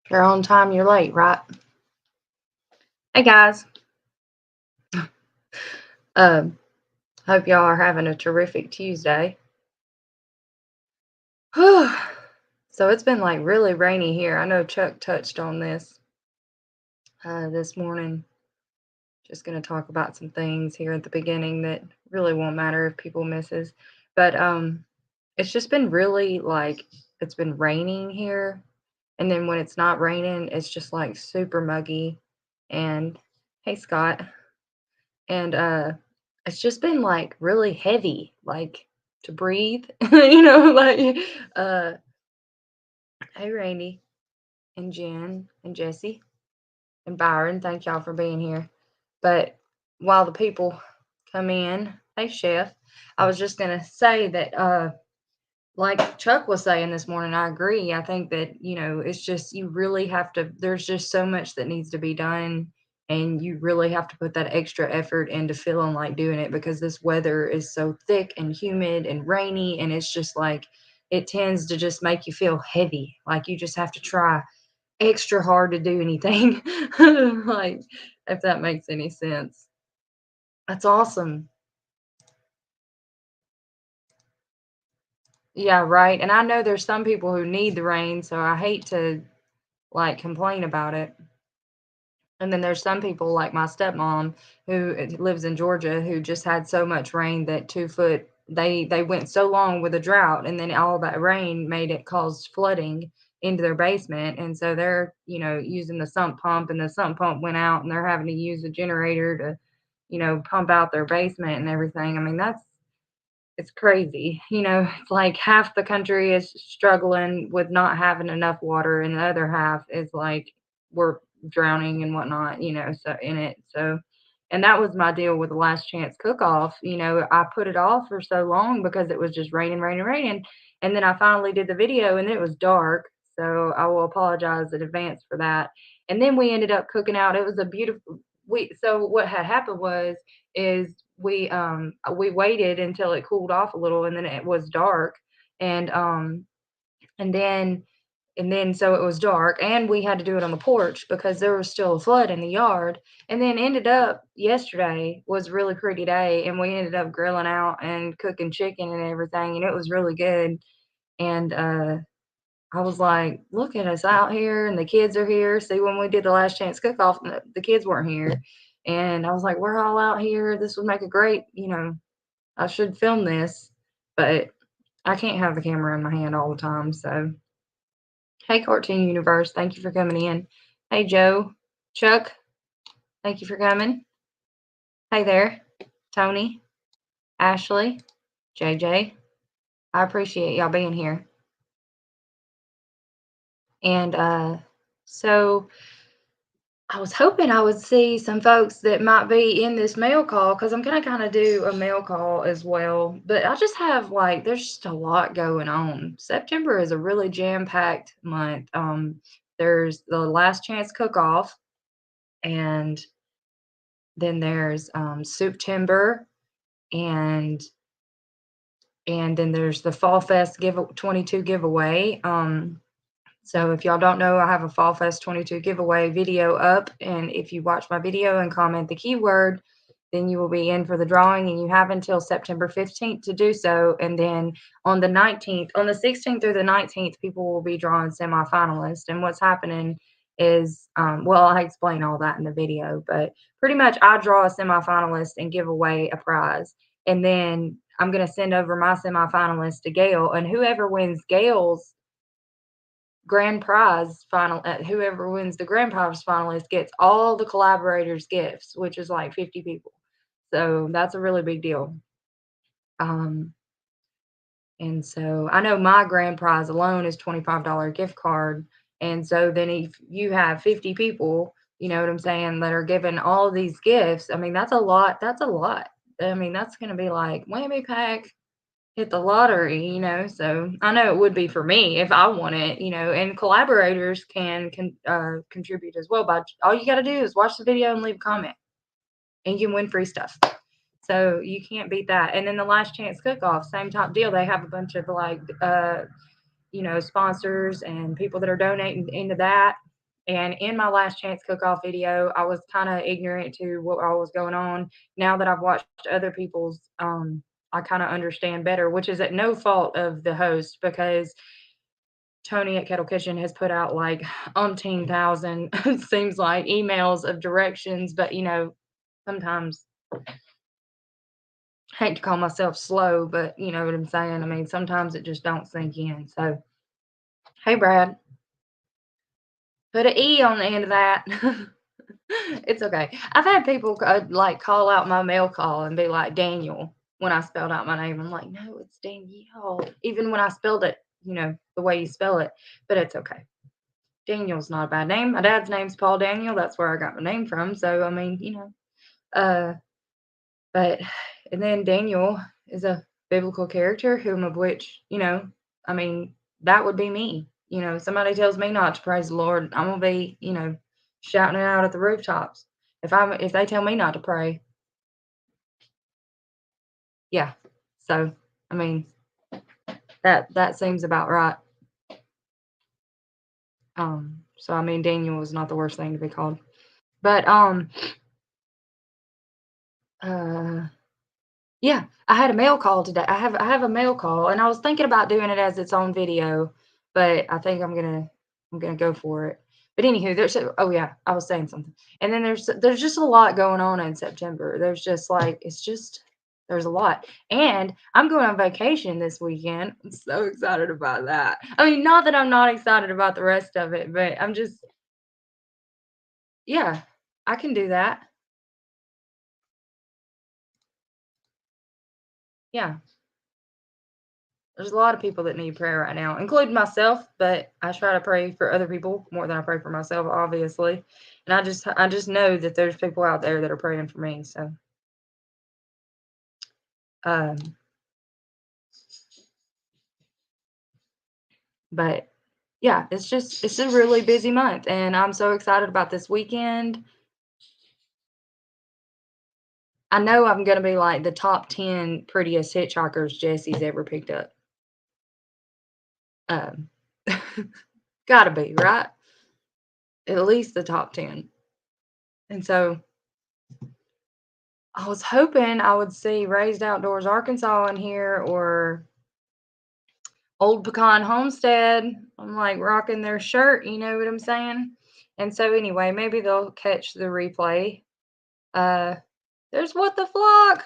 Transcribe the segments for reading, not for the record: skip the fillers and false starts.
If you're on time, you're late, right? Hey guys. Um, Hope y'all are having a terrific Tuesday. So it's been like really rainy here. I know Chuck touched on this morning. Just gonna talk about some things here at the beginning that really won't matter if people misses. But it's just been really like it's been raining here. And then when it's not raining, it's just like super muggy. And hey Scott. And it's just been like really heavy, like to breathe, like uh hey Randy and Jen and Jesse and Byron, thank y'all for being here. But while the people come in, hey Chef, I was just gonna say that like Chuck was saying this morning, I agree. I think that, it's just you really have to there's just so much that needs to be done, and you really have to put that extra effort into feeling like doing it because this weather is so thick and humid and rainy, and it's just like it tends to just make you feel heavy. Like you just have to try extra hard to do anything. Like if that makes any sense. That's awesome. Yeah, right. And I know there's some people who need the rain, so I hate to like complain about it. And then there's some people like my stepmom who lives in Georgia who just had so much rain that 2 foot they went so long with a drought, and then all that rain made it cause flooding into their basement, and so they're using the sump pump, and the sump pump went out and they're having to use a generator to pump out their basement and everything. I mean, it's crazy. It's like half the country is struggling with not having enough water, and the other half is like we're drowning and whatnot, so in it. So, and that was my deal with the last chance cook off. I put it off for so long because it was just raining, raining, raining. And then I finally did the video and it was dark. So I will apologize in advance for that. And then we ended up cooking out. It was a beautiful so what had happened is we waited until it cooled off a little, and then it was dark, and and then so it was dark, and we had to do it on the porch because there was still a flood in the yard. And then ended up yesterday was a really pretty day, and we ended up grilling out and cooking chicken and everything, and it was really good. And I was like, look at us out here, and the kids are here. See, when we did the last chance cook off, the kids weren't here. And I was like, we're all out here. This would make a great, I should film this, but I can't have the camera in my hand all the time. So, hey, Cartoon Universe, thank you for coming in. Hey, Joe, Chuck, thank you for coming. Hey there, Tony, Ashley, JJ. I appreciate y'all being here. And so I was hoping I would see some folks that might be in this mail call because I'm going to kind of do a mail call as well. But I just have like, there's just a lot going on. September is a really jam packed month. There's the last chance cook off, and then there's Soup Timber, and then there's the Fall Fest 22 giveaway. So if y'all don't know, I have a Fall Fest 22 giveaway video up, and if you watch my video and comment the keyword, then you will be in for the drawing, and you have until September 15th to do so. And then on the 19th, on the 16th through the 19th, people will be drawing semifinalists. And what's happening is, well, I explain all that in the video, but pretty much I draw a semifinalist and give away a prize. And then I'm going to send over my semifinalist to Gail, and whoever wins Gail's grand prize final whoever wins the grand prize finalist gets all the collaborators gifts, which is like 50 people, so that's a really big deal. And so I know my grand prize alone is $25 gift card, and so then if you have 50 people, you know what I'm saying, that are given all of these gifts, I mean, that's a lot. I mean, that's going to be like whammy pack, hit the lottery, so I know it would be for me if I won it, and collaborators can contribute as well. But all you got to do is watch the video and leave a comment, and you can win free stuff. So you can't beat that. And then the last chance cook off, same top deal. They have a bunch of like sponsors and people that are donating into that. And in my last chance cook-off video, I was kind of ignorant to what all was going on. Now that I've watched other people's, I kind of understand better, which is at no fault of the host because Tony at Kettle Kitchen has put out like umpteen thousand, it seems like, emails of directions. But sometimes I hate to call myself slow, but you know what I'm saying. I mean, sometimes it just don't sink in. So, hey, Brad, put an E on the end of that. It's okay. I've had people like call out my mail call and be like Daniel when I spelled out my name. I'm like, no, it's Danielle. Even when I spelled it, the way you spell it, but it's okay. Daniel's not a bad name. My dad's name's Paul Daniel. That's where I got my name from. So I mean, uh, but and then Daniel is a biblical character, whom of which, I mean, that would be me. Somebody tells me not to praise the Lord, I'm gonna be, shouting it out at the rooftops. If they tell me not to pray, yeah. So I mean, that seems about right. So I mean, Daniel is not the worst thing to be called. But uh yeah, I had a mail call today. I have a mail call, and I was thinking about doing it as its own video, but I think I'm gonna go for it. But anywho, oh yeah, I was saying something. And then there's just a lot going on in September. There's just like there's a lot. And I'm going on vacation this weekend. I'm so excited about that. I mean, not that I'm not excited about the rest of it, but I'm just yeah, I can do that. Yeah. There's a lot of people that need prayer right now, including myself, but I try to pray for other people more than I pray for myself, obviously. And I just know that there's people out there that are praying for me. So um but yeah, it's a really busy month and I'm so excited about this weekend. I know I'm gonna be like the top 10 prettiest hitchhikers Jesse's ever picked up. Um Gotta be, right? At least the top 10. And so I was hoping I would see Raised Outdoors Arkansas in here or Old Pecan Homestead. I'm like rocking their shirt, you know what I'm saying? And so anyway, maybe they'll catch the replay. Uh there's What the Flock.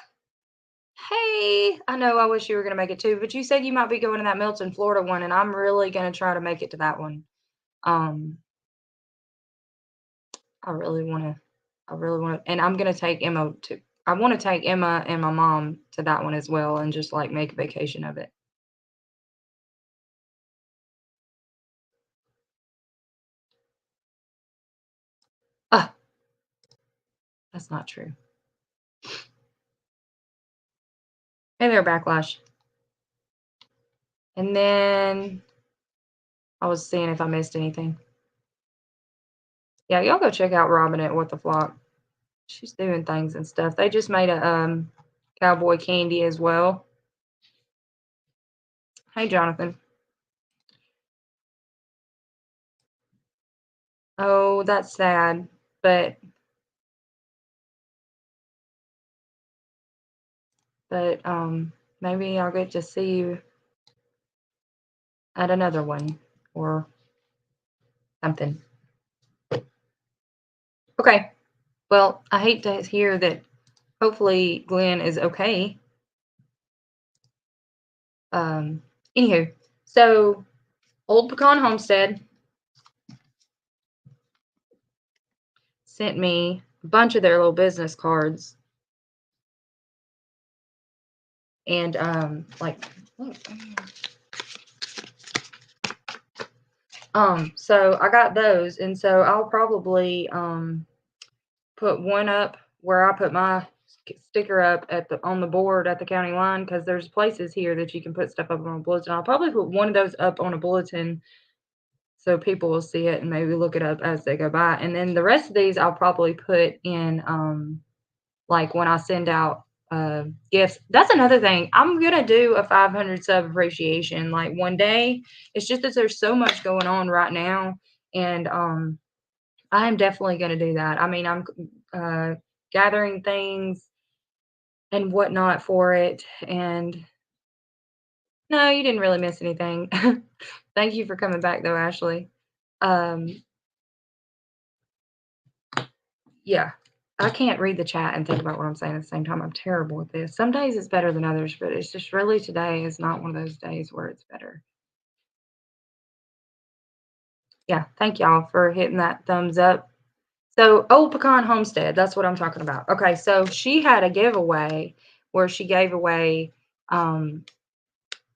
Hey, I know I wish you were gonna make it too, but you said you might be going to that Milton, Florida one, and I'm really gonna try to make it to that one. Um I really wanna and I'm gonna take Emma to I want to take Emma and my mom to that one as well and just like make a vacation of it. Ah, that's not true. Hey there, Backlash. And then I was seeing if I missed anything. Yeah, y'all go check out Robin at What the Flock. She's doing things and stuff. They just made a cowboy candy as well. Hey, Jonathan. Oh, that's sad, but maybe I'll get to see you at another one or something. Okay. Well, I hate to hear that. Hopefully, Glenn is okay. Um, Anywho, so Old Pecan Homestead sent me a bunch of their little business cards, and like, so I got those, and so I'll probably put one up where I put my sticker up on the board at the county line because there's places here that you can put stuff up on a bulletin. I'll probably put one of those up on a bulletin so people will see it and maybe look it up as they go by. And then the rest of these I'll probably put in like when I send out gifts. That's another thing. I'm gonna do a 500 sub appreciation like one day. It's just that there's so much going on right now, and I am definitely gonna do that. I mean, I'm gathering things and whatnot for it, and no, you didn't really miss anything. Thank you for coming back though, Ashley. Um, yeah. I can't read the chat and think about what I'm saying at the same time. I'm terrible at this. Some days it's better than others, but it's just really today is not one of those days where it's better. Yeah, thank y'all for hitting that thumbs up. So, Old Pecan Homestead, that's what I'm talking about. Okay, so she had a giveaway where she gave away um,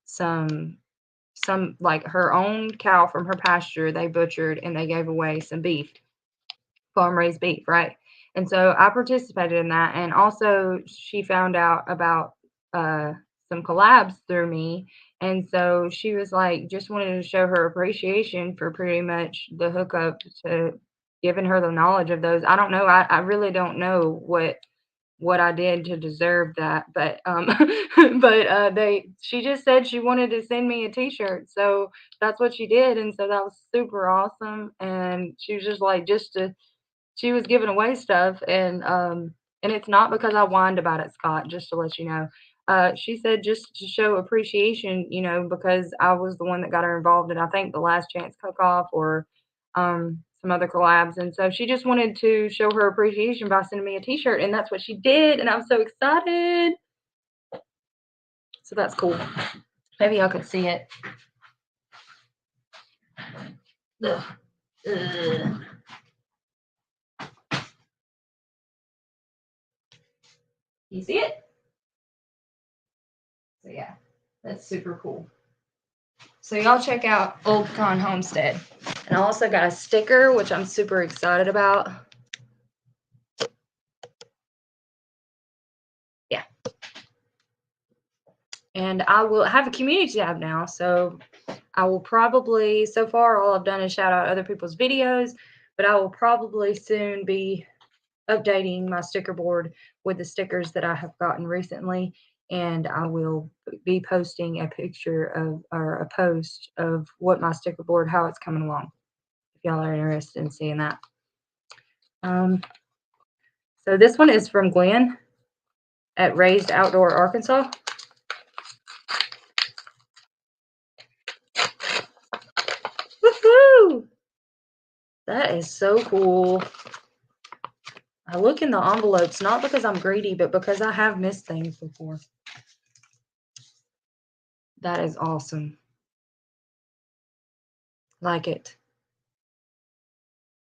some like her own cow from her pasture they butchered and they gave away some beef, farm raised beef, right? And so I participated in that, and also she found out about uh, some collabs through me, and so she was like, just wanted to show her appreciation for pretty much the hookup to giving her the knowledge of those. I don't know, I really don't know what I did to deserve that, but but they she just said she wanted to send me a t-shirt. So that's what she did, and so that was super awesome. And she was just like just to she was giving away stuff, and it's not because I whined about it, Scott, just to let you know. She said just to show appreciation, because I was the one that got her involved in, I think, the Last Chance Cook-Off or some other collabs. And so she just wanted to show her appreciation by sending me a t-shirt, and that's what she did, and I'm so excited. So that's cool. Maybe y'all could see it. Ugh. Ugh. You see it? So yeah, that's super cool. So y'all check out Old Pecan Homestead. And I also got a sticker, which I'm super excited about. Yeah. And I will have a community tab now. So I will probably, so far, all I've done is shout out other people's videos, but I will probably soon be updating my sticker board with the stickers that I have gotten recently. And I will be posting a picture of, or a post of what my sticker board, how it's coming along, if y'all are interested in seeing that. So this one is from Glenn at Raised Outdoor Arkansas. Woohoo! That is so cool. I look in the envelopes not because I'm greedy, but because I have missed things before. That is awesome. Like it.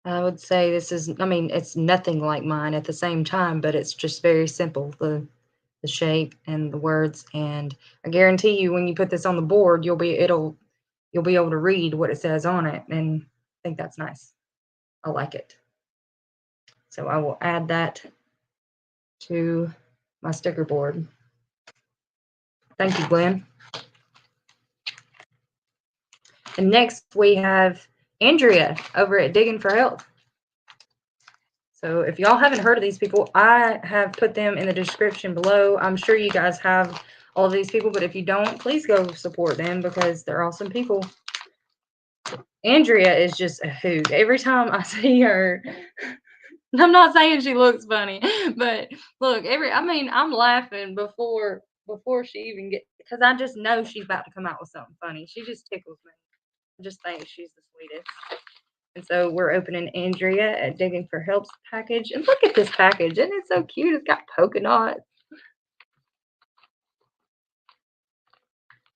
I would say this is, I mean, it's nothing like mine at the same time, but it's just very simple. The shape and the words, and I guarantee you when you put this on the board, you'll be able to read what it says on it, and I think that's nice. I like it. So I will add that to my sticker board. Thank you, Glenn. And next we have Andrea over at Digging for Help. So if y'all haven't heard of these people, I have put them in the description below. I'm sure you guys have all of these people, but if you don't, please go support them because they're awesome people. Andrea is just a hoot. Every time I see her, I'm not saying she looks funny, but look, I'm laughing before she even gets, because I just know she's about to come out with something funny. She just tickles me. I just think she's the sweetest. And so we're opening Andrea at Digging for Help's package. And look at this package. Isn't it so cute? It's got polka dots.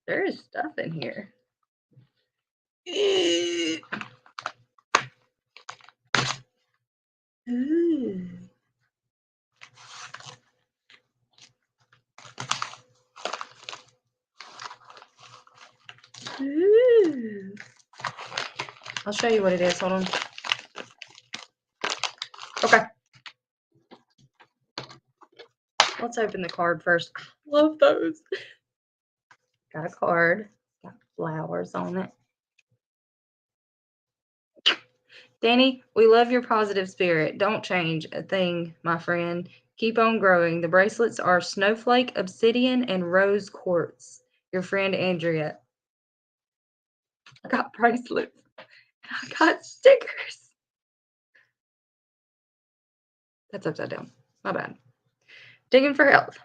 There is stuff in here. Ooh. Ooh. I'll show you what it is. Hold on. Okay. Let's open the card first. Love those. Got a card. Got flowers on it. Danny, we love your positive spirit. Don't change a thing, my friend. Keep on growing. The bracelets are snowflake, obsidian, and rose quartz. Your friend Andrea. I got bracelets. I got stickers. That's upside down. My bad. Digging for health.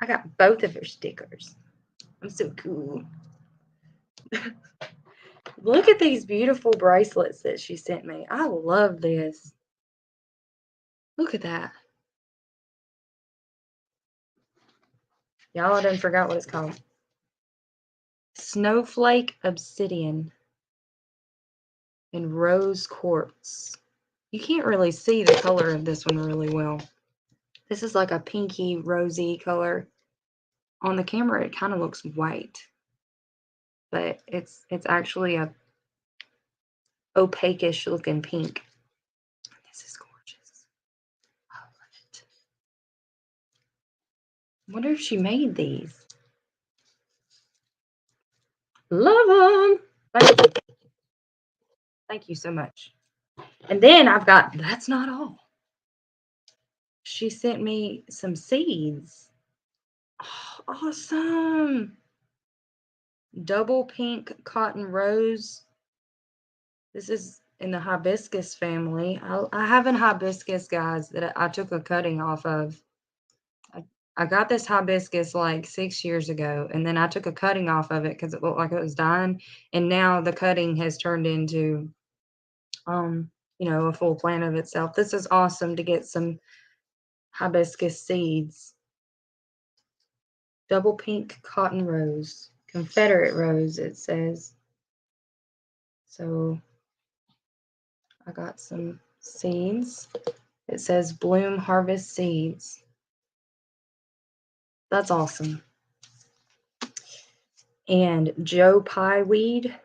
I got both of her stickers. I'm so cool. Look at these beautiful bracelets that she sent me. I love this. Look at that. Y'all, I done forgot what it's called. Snowflake obsidian and rose quartz. You can't really see the color of this one really well. This is like a pinky rosy color. On the camera it kind of looks white, but it's actually a opaque-ish looking pink. This is gorgeous. I love it. I wonder if she made these. Love them. Thank you. Thank you so much. And then I've got, that's not all. She sent me some seeds. Oh, awesome. Double pink cotton rose. This is in the hibiscus family. I have an hibiscus, guys, that I took a cutting off of. I got this hibiscus like 6 years ago, and then I took a cutting off of it because it looked like it was dying. And now the cutting has turned into, a full plant of itself. This is awesome to get some hibiscus seeds. Double pink cotton rose, Confederate rose, it says. So I got some seeds. It says bloom harvest seeds. That's awesome. And Joe Pie weed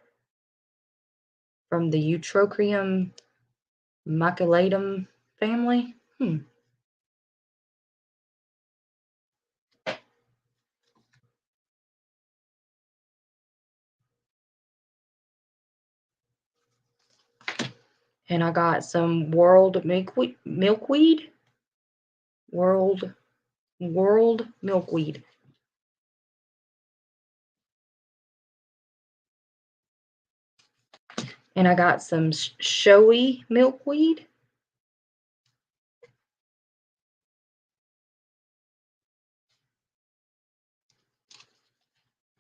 from the Eutrochium maculatum family. And I got some world milkweed. World milkweed. And I got some showy milkweed.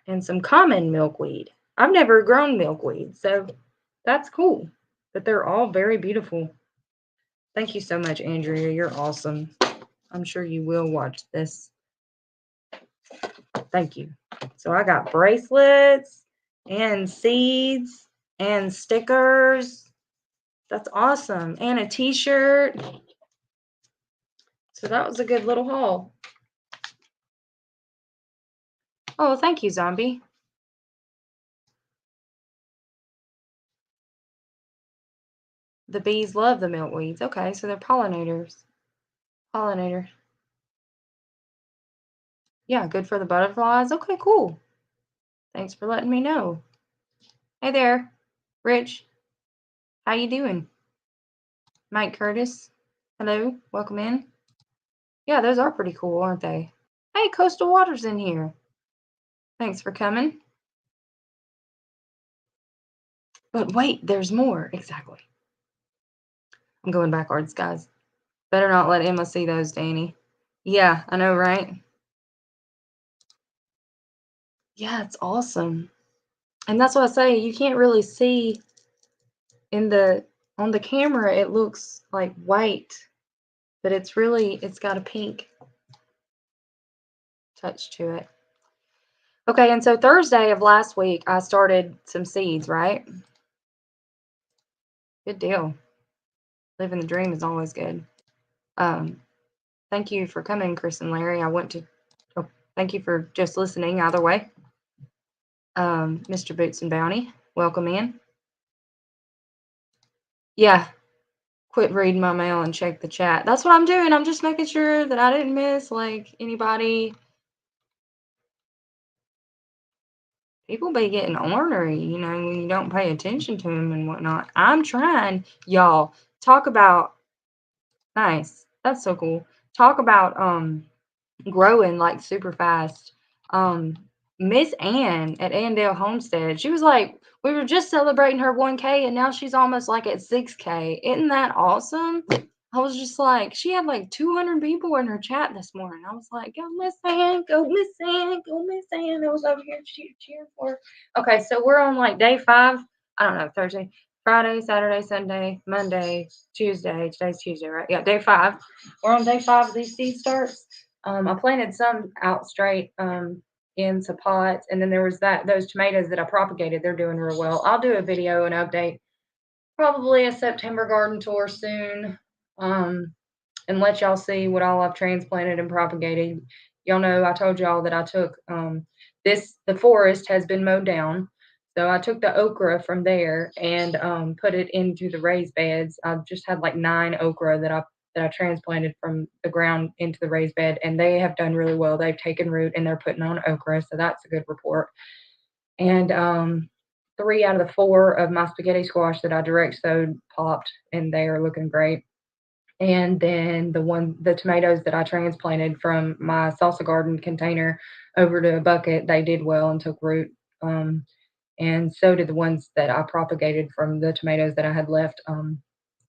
And some common milkweed. I've never grown milkweed, so that's cool. But they're all very beautiful. Thank you so much, Andrea. You're awesome. I'm sure you will watch this. Thank you. So I got bracelets and seeds and stickers. That's awesome. And a t-shirt. So that was a good little haul. Oh, thank you, Zombie. The bees love the milkweeds. Okay, so they're pollinators. Pollinator. Yeah, good for the butterflies. Okay, cool. Thanks for letting me know. Hey there, Rich. How you doing? Mike Curtis. Hello, welcome in. Yeah, those are pretty cool, aren't they? Hey, Coastal Waters in here. Thanks for coming. But wait, there's more. Exactly. I'm going backwards, guys. Better not let Emma see those, Danny. Yeah, I know, right? Yeah, it's awesome. And that's what I say, you can't really see on the camera, it looks like white, but it's got a pink touch to it. Okay, and so Thursday of last week, I started some seeds, right? Good deal. Living the dream is always good. Thank you for coming, Chris and Larry. Thank you for just listening either way. Mr. Boots and Bounty, welcome in. Yeah, quit reading my mail and check the chat. That's what I'm doing. I'm just making sure that I didn't miss like anybody. People be getting ornery, when you don't pay attention to them and whatnot. I'm trying, y'all. Talk about nice. That's so cool. Talk about growing like super fast. Miss Ann at Andale Homestead, she was like, we were just celebrating her 1K and now she's almost like at 6K. Isn't that awesome? I was just like, she had like 200 people in her chat this morning. I was like, go Miss Ann, go Miss Ann, go Miss Ann. I was over here cheering for her. Okay, so we're on like day 5. I don't know, Thursday, Friday, Saturday, Sunday, Monday, Tuesday. Today's Tuesday, right? Yeah, day 5. We're on day 5 of these seed starts. I planted some out straight into pots, and then there was those tomatoes that I propagated. They're doing real well. I'll do a video and update, probably a September garden tour soon, and let y'all see what all I've transplanted and propagated. Y'all know I told y'all that I took the forest has been mowed down. So I took the okra from there and put it into the raised beds. I just had like 9 okra that I transplanted from the ground into the raised bed, and they have done really well. They've taken root and they're putting on okra, so that's a good report. And 3 out of the 4 of my spaghetti squash that I direct sowed popped, and they are looking great. And then the tomatoes that I transplanted from my salsa garden container over to a bucket, they did well and took root. And so did the ones that I propagated from the tomatoes that I had left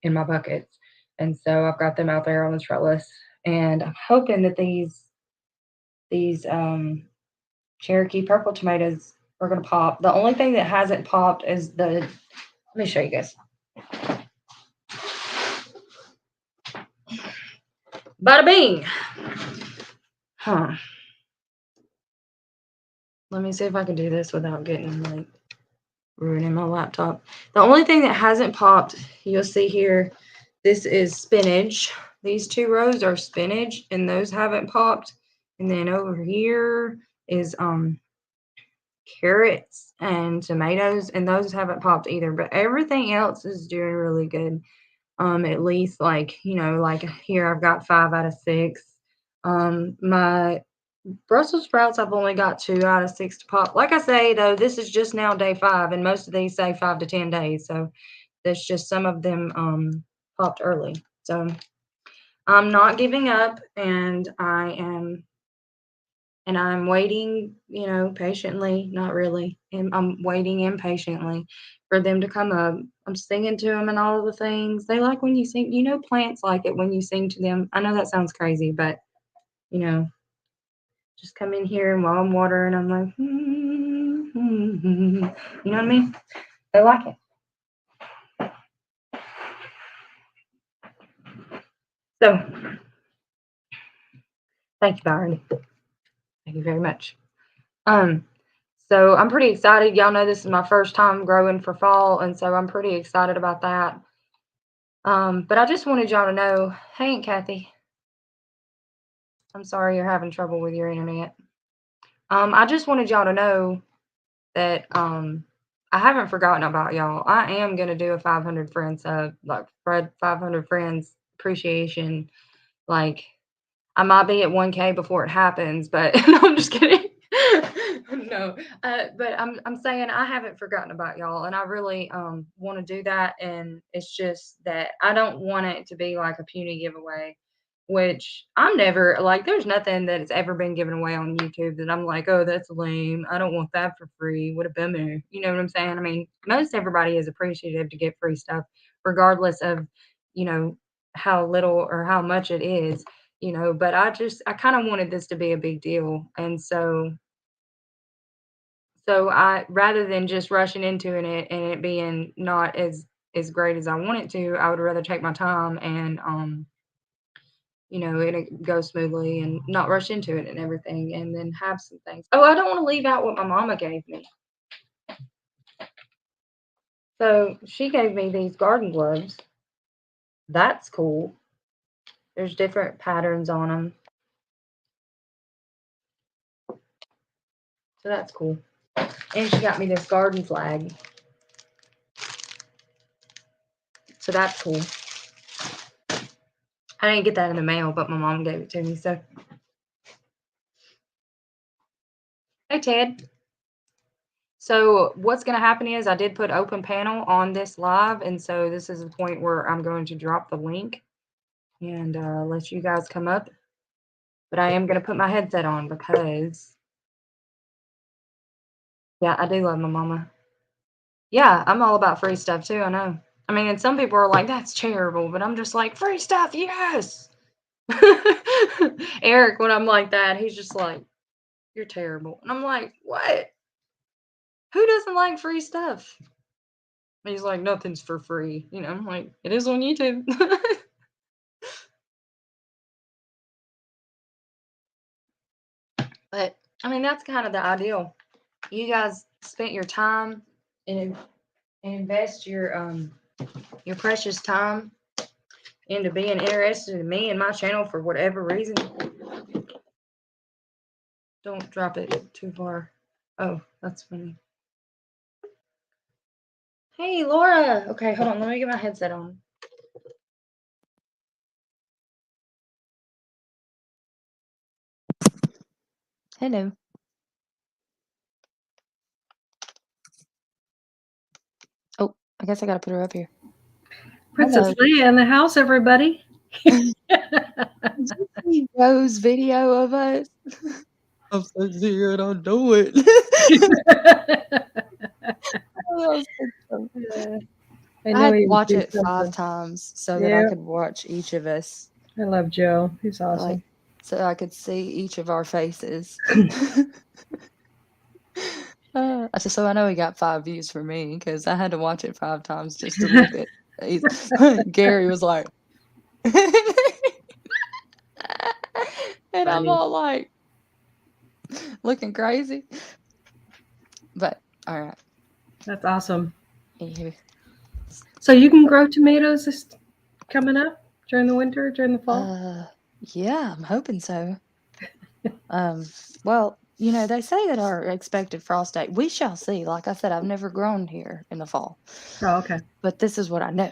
in my buckets. And so I've got them out there on the trellis, and I'm hoping that these Cherokee purple tomatoes are gonna pop. The only thing that hasn't popped is let me show you guys. Bada bing. Huh. Let me see if I can do this without getting like ruining my laptop. The only thing that hasn't popped, you'll see here, this is spinach. These 2 rows are spinach, and those haven't popped. And then over here is carrots and tomatoes, and those haven't popped either. But everything else is doing really good. At least like here I've got 5 out of 6. My Brussels sprouts, I've only got 2 out of 6 to pop. Like I say, though, this is just now day 5, and most of these say 5 to 10 days. So that's just some of them popped early. So I'm not giving up, and I'm waiting, patiently, not really. And I'm waiting impatiently for them to come up. I'm singing to them and all of the things. They like when you sing. Plants like it when you sing to them. I know that sounds crazy, but you know, just come in here and while I'm watering, I'm like, you know what I mean? They like it. So, thank you, Byron. Thank you very much. So I'm pretty excited. Y'all know this is my first time growing for fall, and so I'm pretty excited about that. But I just wanted y'all to know, hey, Aunt Kathy, I'm sorry you're having trouble with your internet. I just wanted y'all to know that I haven't forgotten about y'all. I am gonna do a 500 friends like 500 friends appreciation. Like I might be at 1K before it happens, but no, I'm just kidding. No, but I'm saying I haven't forgotten about y'all, and I really want to do that. And it's just that I don't want it to be like a puny giveaway, which I'm never like. There's nothing that has ever been given away on YouTube that I'm like, oh, that's lame. I don't want that for free. What a bummer. You know what I'm saying? I mean, most everybody is appreciative to get free stuff, regardless of how little or how much it is. But I kind of wanted this to be a big deal, and so I, rather than just rushing into it and it being not as great as I want it to, I would rather take my time and it go smoothly and not rush into it and everything, and then have some things. Oh, I don't want to leave out what my mama gave me. So she gave me these garden gloves. That's cool. There's different patterns on them. So that's cool. And she got me this garden flag. So that's cool. I didn't get that in the mail, but my mom gave it to me. So, hey, Ted. So what's going to happen is I did put open panel on this live, and so this is the point where I'm going to drop the link and let you guys come up. But I am going to put my headset on because, yeah, I do love my mama. Yeah, I'm all about free stuff too. I know. I mean, and some people are like, that's terrible, but I'm just like, free stuff, yes. Eric, when I'm like that, he's just like, you're terrible. And I'm like, what? Who doesn't like free stuff? And he's like, nothing's for free. You know, I'm like, it is on YouTube. But I mean, that's kind of the ideal. You guys spent your time and invest your precious time into being interested in me and my channel for whatever reason. Don't drop it too far. Oh, that's funny. Hey, Laura. Okay, hold on. Let me get my headset on. Hello. Oh, I guess I gotta put her up here. Princess Leia in the house, everybody. Did you see Joe's video of us? I'm so scared I'll do it. I had to watch it 5 times so that I could watch each of us. I love Joe. He's awesome. So I could see each of our faces. So I know he got 5 views for me because I had to watch it 5 times just to look at. Gary was like, and I'm all like looking crazy. But all right, that's awesome. So you can grow tomatoes this coming up during the winter, during the fall? Yeah, I'm hoping so. Well, you know, they say that our expected frost date, we shall see. Like I said, I've never grown here in the fall. Oh, okay. But this is what I know.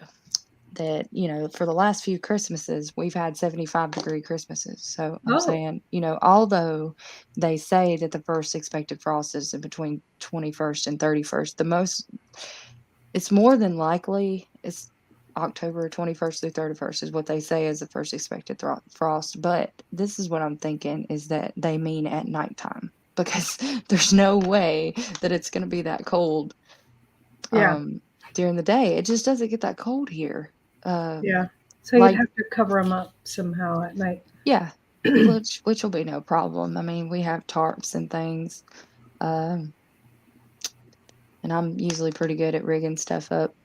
That, you know, for the last few Christmases, we've had 75-degree Christmases. So I'm saying, you know, although they say that the first expected frost is in between 21st and 31st, it's more than likely it's October 21st through 31st is what they say is the first expected frost. But this is what I'm thinking is that they mean at nighttime because there's no way that it's going to be that cold during the day. It just doesn't get that cold here. Yeah. So you'd have to cover them up somehow at night. Yeah, which will be no problem. I mean, we have tarps and things. And I'm usually pretty good at rigging stuff up.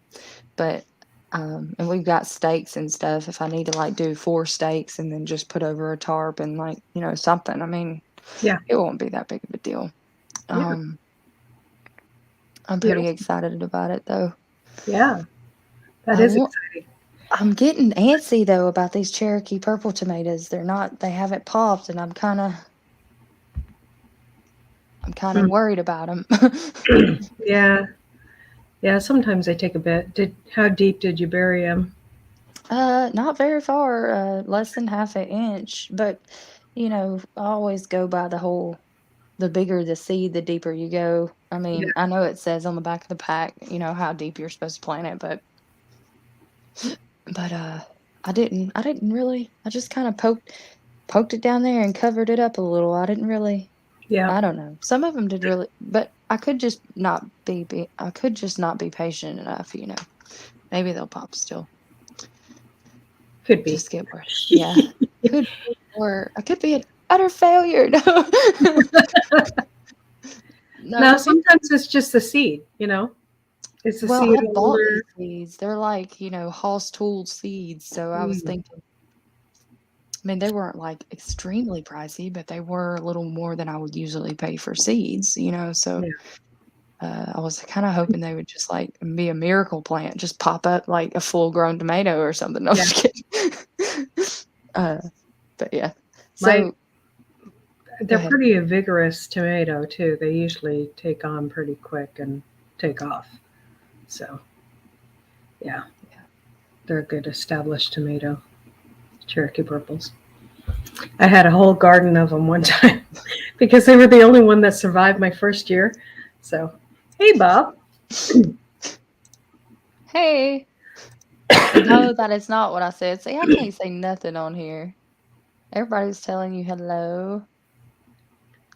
But and we've got stakes and stuff if I need to like do 4 stakes and then just put over a tarp and like, you know, something. I mean, it won't be that big of a deal. I'm pretty excited about it though. Yeah. That is exciting. I'm getting antsy though about these Cherokee purple tomatoes. They haven't popped and I'm kind of worried about them. Yeah. Yeah, sometimes they take a bit. How deep did you bury them? Not very far, less than half an inch. But, you know, I always go by the bigger the seed, the deeper you go. I mean, I know it says on the back of the pack, you know, how deep you're supposed to plant it, but I didn't really. I just kind of poked it down there and covered it up a little. I didn't really. Yeah. I don't know. Some of them did really, but I could just not be patient enough, you know. Maybe they'll pop still. Could be. Just get worse. Yeah. Could be, or I could be an utter failure. No, sometimes it's just the seed, you know. It's the seed I bought holder. these seeds. They're like, you know, Hoss tooled seeds. So I was thinking, I mean, they weren't like extremely pricey, but they were a little more than I would usually pay for seeds, you know. So I was kind of hoping they would just like be a miracle plant, just pop up like a full grown tomato or something. No, I'm just kidding. But yeah. So they're pretty a vigorous tomato too. They usually take on pretty quick and take off. So yeah. They're a good established tomato. Cherokee purples. I had a whole garden of them one time because they were the only one that survived my first year. So, hey, Bob. Hey. No, that is not what I said. See, I can't say nothing on here. Everybody's telling you hello.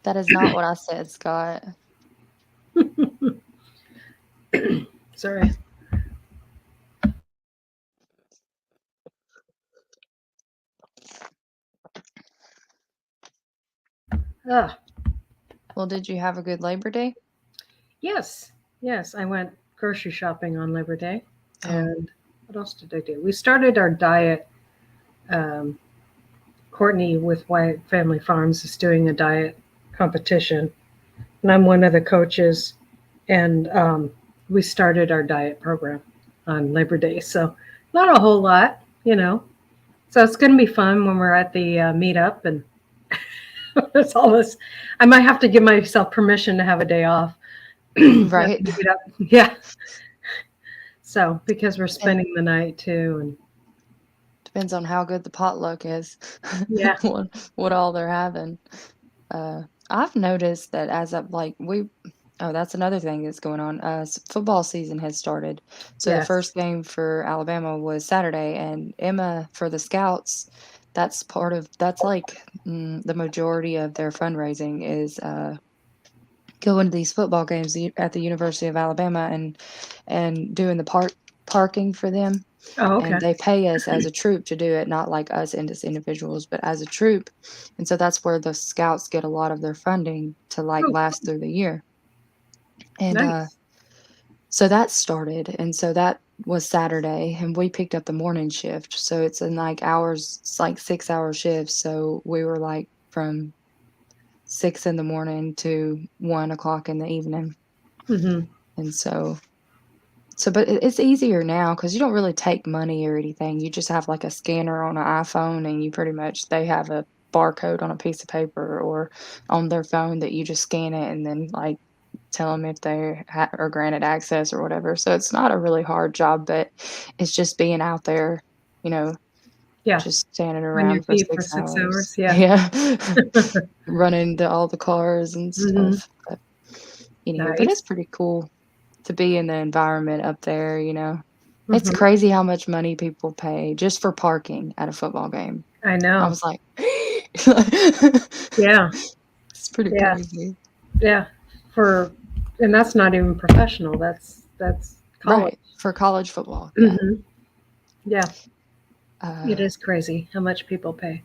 That is not what I said, Scott. Sorry. Ah, Well, did you have a good Labor Day? yes, yes. I went grocery shopping on Labor Day, Oh, and what else did I do? We started our diet. Um, Courtney with White Family Farms is doing a diet competition, and I'm one of the coaches. And we started our diet program on Labor Day, so not a whole lot, you know. So it's going to be fun when we're at the meetup, and it's all this. I might have to give myself permission to have a day off at right. the meetup. Yeah. So because we're And spending the night too, and depends on how good the potluck is, yeah, what all they're having. Uh, I've noticed that as of like oh, that's another thing that's going on. Football season has started. So the yes. first game for Alabama was Saturday, and Emma for the Scouts. That's like the majority of their fundraising is going to these football games at the University of Alabama and doing the parking for them. Oh, And okay. they pay us as a troop to do it, not like us as individuals, but as a troop. And so that's where the scouts get a lot of their funding to like Oh, last through the year. And nice. so that started, and so that was Saturday, and we picked up the morning shift. So it's in like hours, it's like 6 hour shifts. So we were like from 6 in the morning to 1 o'clock in the evening. Hmm. And but it's easier now because you don't really take money or anything. You just have like a scanner on an iPhone, and you pretty much they have a barcode on a piece of paper or on their phone that you just scan it and then like tell them if they are granted access or whatever. So it's not a really hard job, but it's just being out there, you know, Yeah. just standing On your around for feet for six 6 hours. hours. Yeah. Yeah. Running to all the cars and Hmm. stuff. But anywho, but it's Nice. pretty cool to be in the environment up there, you know. It's Hmm. crazy how much money people pay just for parking at a football game. I I know. was like, Yeah. it's pretty Yeah. crazy. Yeah. For and that's not even professional. That's college. Right. For college football. Yeah. Hmm. Yeah. It Uh, is crazy how much people pay.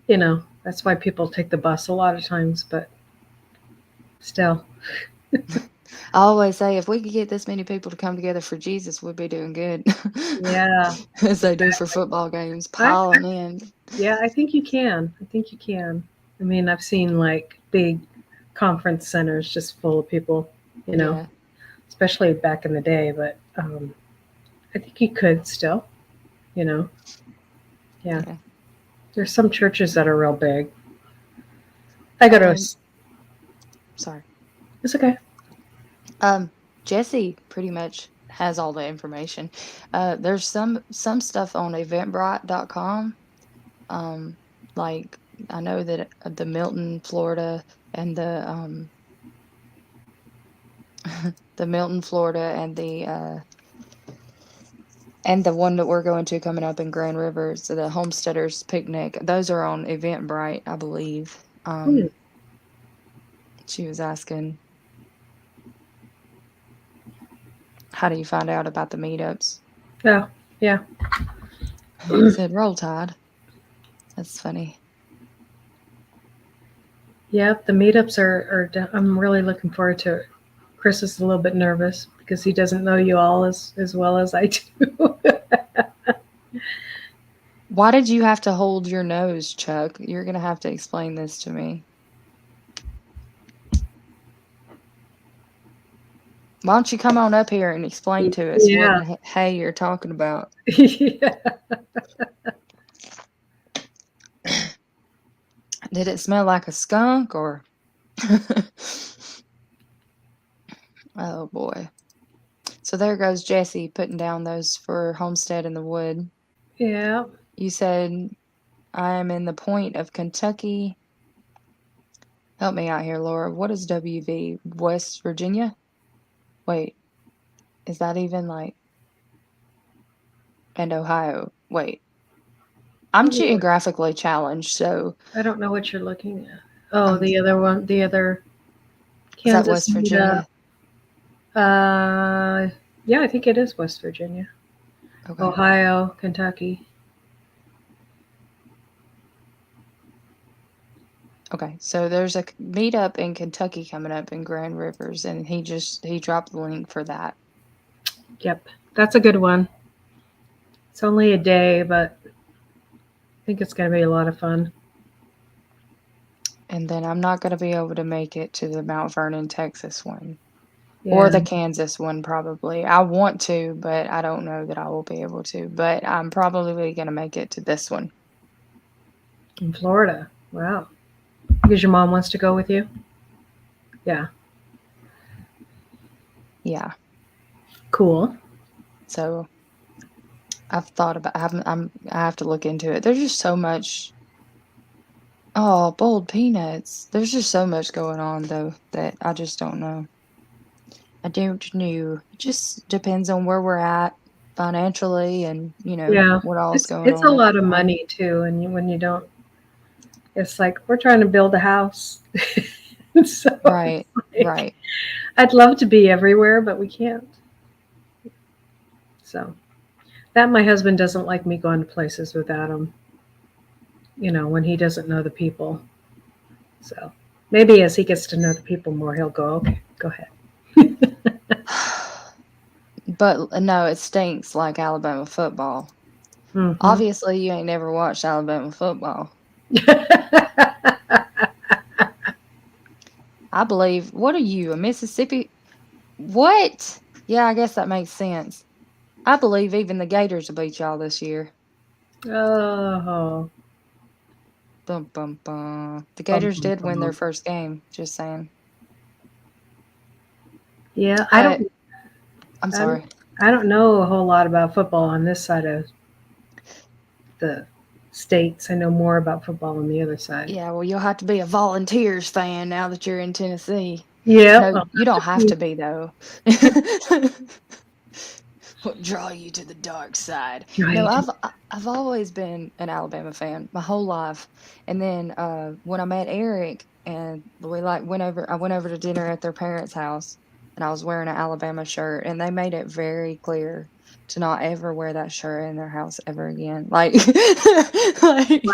You know, that's why people take the bus a lot of times, but still. I always say if we could get this many people to come together for Jesus, we'd be doing good. Yeah. As they do for Exactly. football games, I piling in. yeah, I think you can. I think you can. I mean, I've seen like big conference centers just full of people, you know, Yeah. especially back in the day, but I think you could still, you know. Yeah. Yeah. There's some churches that are real big. I go to Um, sorry. it's okay. Um, Jesse pretty much has all the information. There's some stuff on eventbrite.com. Um, like I know that the Milton, Florida, and the Milton, Florida, and the one that we're going to coming up in Grand River, so the Homesteaders Picnic. Those are on Eventbrite, I believe. Hmm. She was asking, how do you find out about the meetups? Oh, yeah. I said, Roll Tide. That's funny. Yeah, the meetups I'm really looking forward to it. Chris is a little bit nervous because he doesn't know you all as well as I do. Why did you have to hold your nose, Chuck? You're gonna have to explain this to me. Why don't you come on up here and explain to us what in Yeah. the hey you're talking about? Yeah. Did it smell like a skunk or? Oh boy. So there goes Jesse putting down those for Homestead in the Wood. Yeah. You said I am in the point of Kentucky. Help me out here, Laura. What is WV? West Virginia? Wait, is that even like and Ohio? Wait, I'm geographically challenged, so I don't know what you're looking at. Oh, I'm the other one, the other is that Kansas West meetup. Virginia? Yeah, I think it is West Virginia, Okay. Ohio, Kentucky. Okay, so there's a meetup in Kentucky coming up in Grand Rivers, and he dropped the link for that. Yep, that's a good one. It's only a day, but I think it's going to be a lot of fun. And then I'm not going to be able to make it to the Mount Vernon, Texas one. Yeah. Or the Kansas one, probably. I want to, but I don't know that I will be able to. But I'm probably going to make it to this one. In Florida. Wow. Because your mom wants to go with you? Yeah. Yeah. Cool. So I've thought about I have to look into it. There's just so much. Oh, boiled peanuts. There's just so much going on though that I just don't know. I don't know. It just depends on where we're at financially and, Yeah. what all's going It's on a at lot the of time. money too, and when you don't, it's like we're trying to build a house. So Right. like, Right. I'd love to be everywhere, but we can't. So that my husband doesn't like me going to places without him. When he doesn't know the people. So maybe as he gets to know the people more, he'll go, okay, go ahead. But no, it stinks like Alabama football. Mm-hmm. Obviously, you ain't never watched Alabama football. I believe. What are you, a Mississippi? What? Yeah, I guess that makes sense. I believe even the Gators will beat y'all this year. Oh. Bum, bum, bum. The Bum, Gators bum, did win their bum. first game. Just saying. Yeah, But I'm I sorry. don't know a whole lot about football on this side of the states. I know more about football on the other side. Yeah, well, you'll have to be a Volunteers fan now that you're in Tennessee. Yeah, No, I'll you don't have be. to be though. What draw you to the dark side? No, Right. I've always been an Alabama fan my whole life. And then when I met Eric and we I went over to dinner at their parents' house and I was wearing an Alabama shirt and they made it very clear to not ever wear that shirt in their house ever again. Like,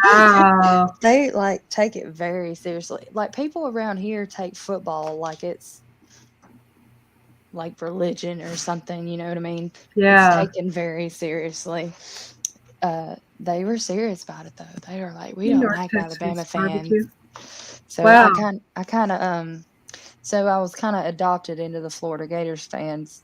Wow. they take it very seriously. Like people around here take football like it's like religion or something, you know what I mean? It's Yeah. taken very seriously. They were serious about it though. They were like, "We In don't North like Alabama Texas fans." barbecue. So Wow. I was kind of adopted into the Florida Gators fans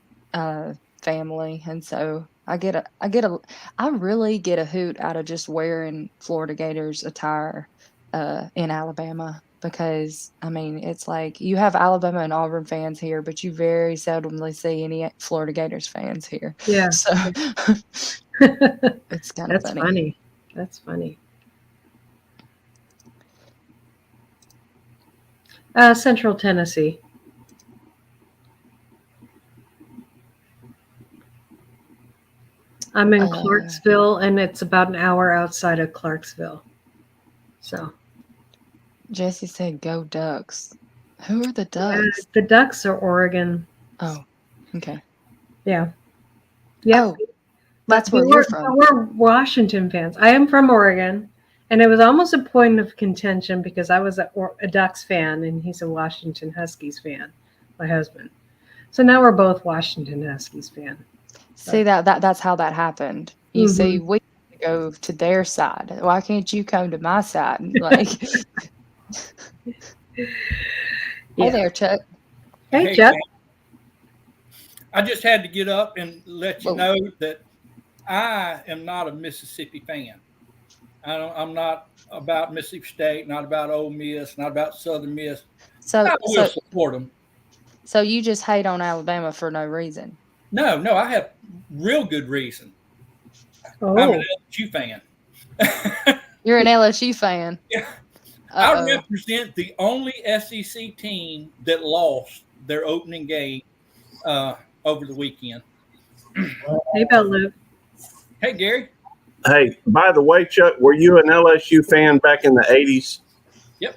family, and so I really get a hoot out of just wearing Florida Gators attire in Alabama because I mean it's like you have Alabama and Auburn fans here, but you very seldomly see any Florida Gators fans here. Yeah. So it's kind of That's funny. funny. That's funny. Central Tennessee. I'm in Clarksville, and it's about an hour outside of Clarksville. So Jesse said, "Go Ducks." Who are the Ducks? the Ducks are Oregon. Oh, okay. Yeah. Yep. Oh, that's where you're from. We're Washington fans. I am from Oregon, and it was almost a point of contention because I was a Ducks fan, and he's a Washington Huskies fan, my husband. So now we're both Washington Huskies fan. See that's how that happened. You Mm-hmm. see, we go to their side. Why can't you come to my side? Like, Hey there, Chuck. Hey, Chuck. I just had to get up and let you know that I am not a Mississippi fan. I'm not about Mississippi State, not about Ole Miss, not about Southern Miss. So I will support them. So you just hate on Alabama for no reason? No, I have real good reason. Oh. I'm an LSU fan. You're an LSU fan? Yeah. I represent the only SEC team that lost their opening game over the weekend. Hey, Luke. Hey, Gary. Hey, by the way, Chuck, were you an LSU fan back in the 80s? Yep.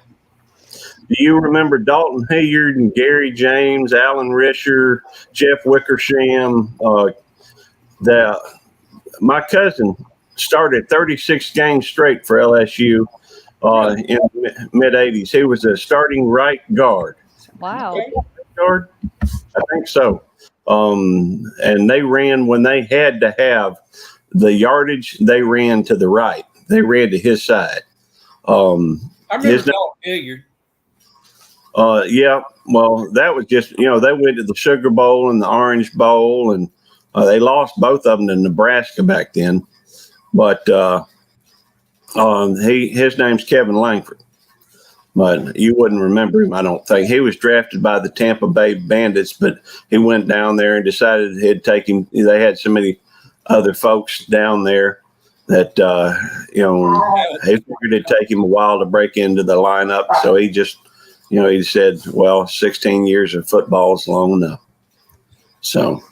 Do you remember Dalton Hilliard and Gary James, Alan Risher, Jeff Wickersham? My cousin started 36 games straight for LSU. in the mid 80s. He was a starting right guard. Wow. Guard? I think so. And they ran when they had to have the yardage, they ran to the right. They ran to his side. I remember Dalton Hilliard. Yeah. Well, that was just, they went to the Sugar Bowl and the Orange Bowl, and they lost both of them to Nebraska back then. But his name's Kevin Langford. But you wouldn't remember him, I don't think. He was drafted by the Tampa Bay Bandits, but he went down there and decided he'd take him. They had so many other folks down there that, he figured it'd take him a while to break into the lineup. So he just, he said, well, 16 years of football is long enough. So,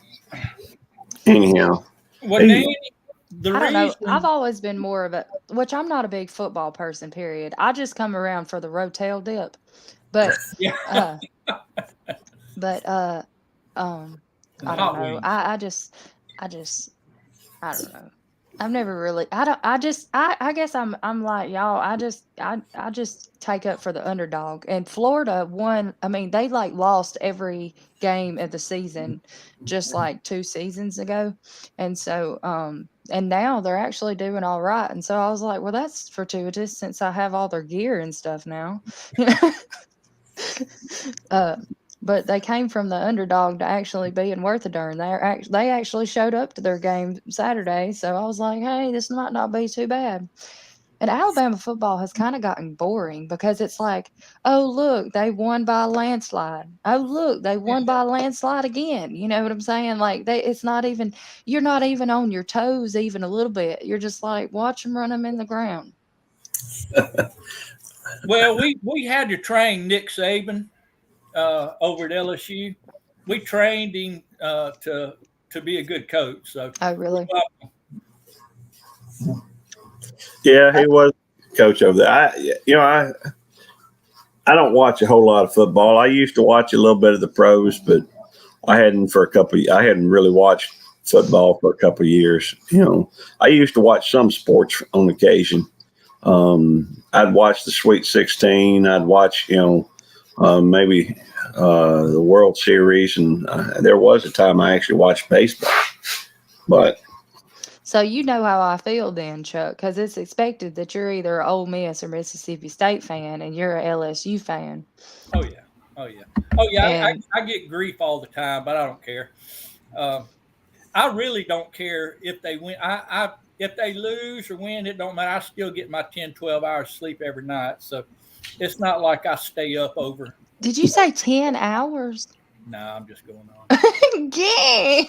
anyhow. Well, Danny, I don't know. I've always been more of a, which I'm not a big football person, period. I just come around for the rotel dip. But, I don't know. I don't know. I've never really, I guess I'm like y'all. I just take up for the underdog. And Florida won. I mean, they lost every game of the season, just like 2 seasons ago. And so, and now they're actually doing all right. And so I was like, well, that's fortuitous since I have all their gear and stuff now. But they came from the underdog to actually being worth a darn. They actually showed up to their game Saturday, so I was like, hey, this might not be too bad. And Alabama football has kind of gotten boring because it's like, oh, look, they won by a landslide. Oh, look, they won by a landslide again. You know what I'm saying? Like, it's not even, you're not even on your toes even a little bit. You're just like, watch them run them in the ground. Well, we had to train Nick Saban over at LSU. We trained him to be a good coach. So, oh, really? Yeah, he was coach over there. I don't watch a whole lot of football. I used to watch a little bit of the pros, but I hadn't really watched football for a couple of years. I used to watch some sports on occasion. I'd watch the Sweet 16. I'd watch, maybe the World Series, and there was a time I actually watched baseball. But so you know how I feel then, Chuck, because it's expected that you're either an Ole Miss or Mississippi State fan, and you're an LSU fan. Oh yeah. I get grief all the time, but I don't care. I really don't care if they win. If they lose or win, it don't matter. I still get my 10, 12 hours sleep every night. So it's not like I stay up over. Did you say 10 hours? No, I'm just going on. Gay.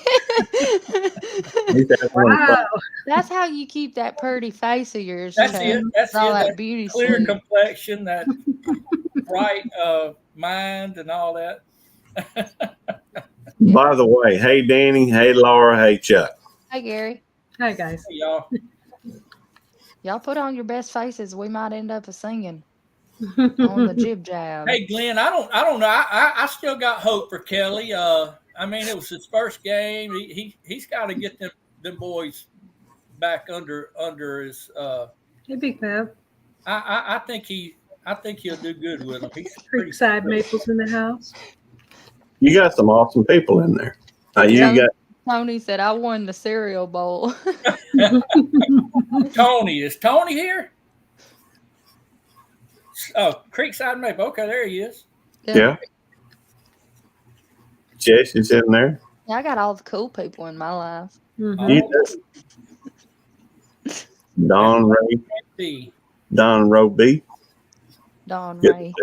Wow. That's how you keep that pretty face of yours. That's it. That's all it. that beauty clear sleep. Complexion, that bright mind, and all that. By the way, hey Danny, hey Laura, hey Chuck. Hey Gary. Hi guys. Hey, y'all. Y'all put on your best faces. We might end up singing on the jib jab. Hey Glenn, I don't know. I still got hope for Kelly. I mean, it was his first game. He's got to get them boys back under his. Hey, Big Pab. I think he'll do good with them. Creekside Maples in the house. You got some awesome people in there. Tony said, I won the cereal bowl. Tony, is Tony here? Oh, Creekside Maple. Okay, there he is. Yeah. Jess is in there. Yeah, I got all the cool people in my life. Mm-hmm. Don Ray. Don Roby. Don Ray.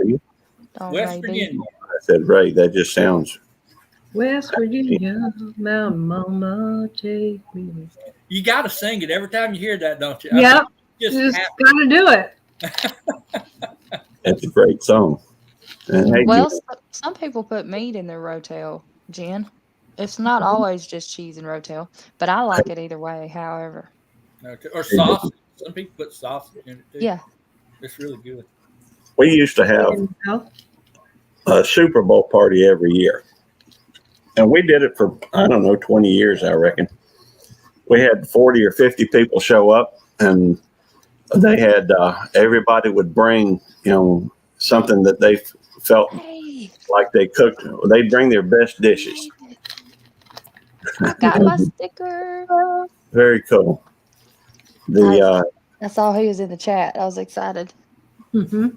Don West Ray Virginia. I said Ray. That just sounds. West Virginia, Mountain Mama, take me. You got to sing it every time you hear that, don't you? Yep. You just got to do it. That's a great song. Hey, well, some people put meat in their rotel, Jen. It's not always just cheese and rotel, but I like it either way, however. Okay. Or sausage. Some people put sausage in it too. Yeah. It's really good. We used to have a Super Bowl party every year. And we did it for, 20 years, I reckon. We had 40 or 50 people show up, and they had everybody would bring, something that they felt like they cooked. They'd bring their best dishes. I got my sticker. Very cool. I saw he was in the chat. I was excited. Mm-hmm.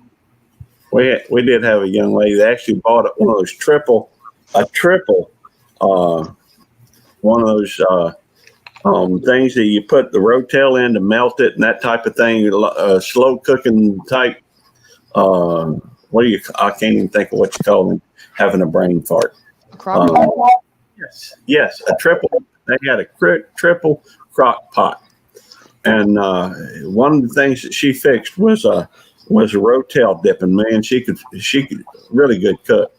We did have a young lady that actually bought one of those triple, one of those things that you put the rotel in to melt it and that type of thing. Slow cooking type. I can't even think of what you call them. Having a brain fart. A crock pot? Yes, a triple. They had a triple crock pot, and one of the things that she fixed was a rotel dipping. Man, she could really good cook.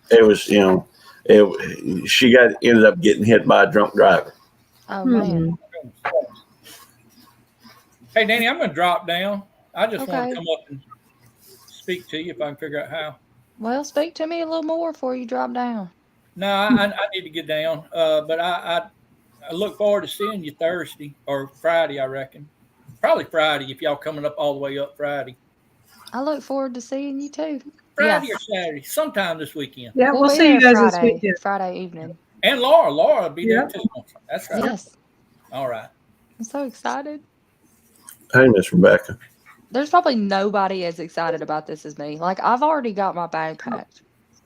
It was she ended up getting hit by a drunk driver. Oh man. Hey Danny, I'm gonna drop down. I just want to come up and speak to you if I can figure out how. Well, speak to me a little more before you drop down. No, I need to get down. But I look forward to seeing you Thursday or Friday, I reckon. Probably Friday if y'all coming up all the way up Friday. I look forward to seeing you too. Friday or Saturday, sometime this weekend. Yeah, we'll see you guys this weekend. Friday evening. And Laura will be there too. That's right. Yes. All right. I'm so excited. Hey, Miss Rebecca. There's probably nobody as excited about this as me. Like, I've already got my bag packed.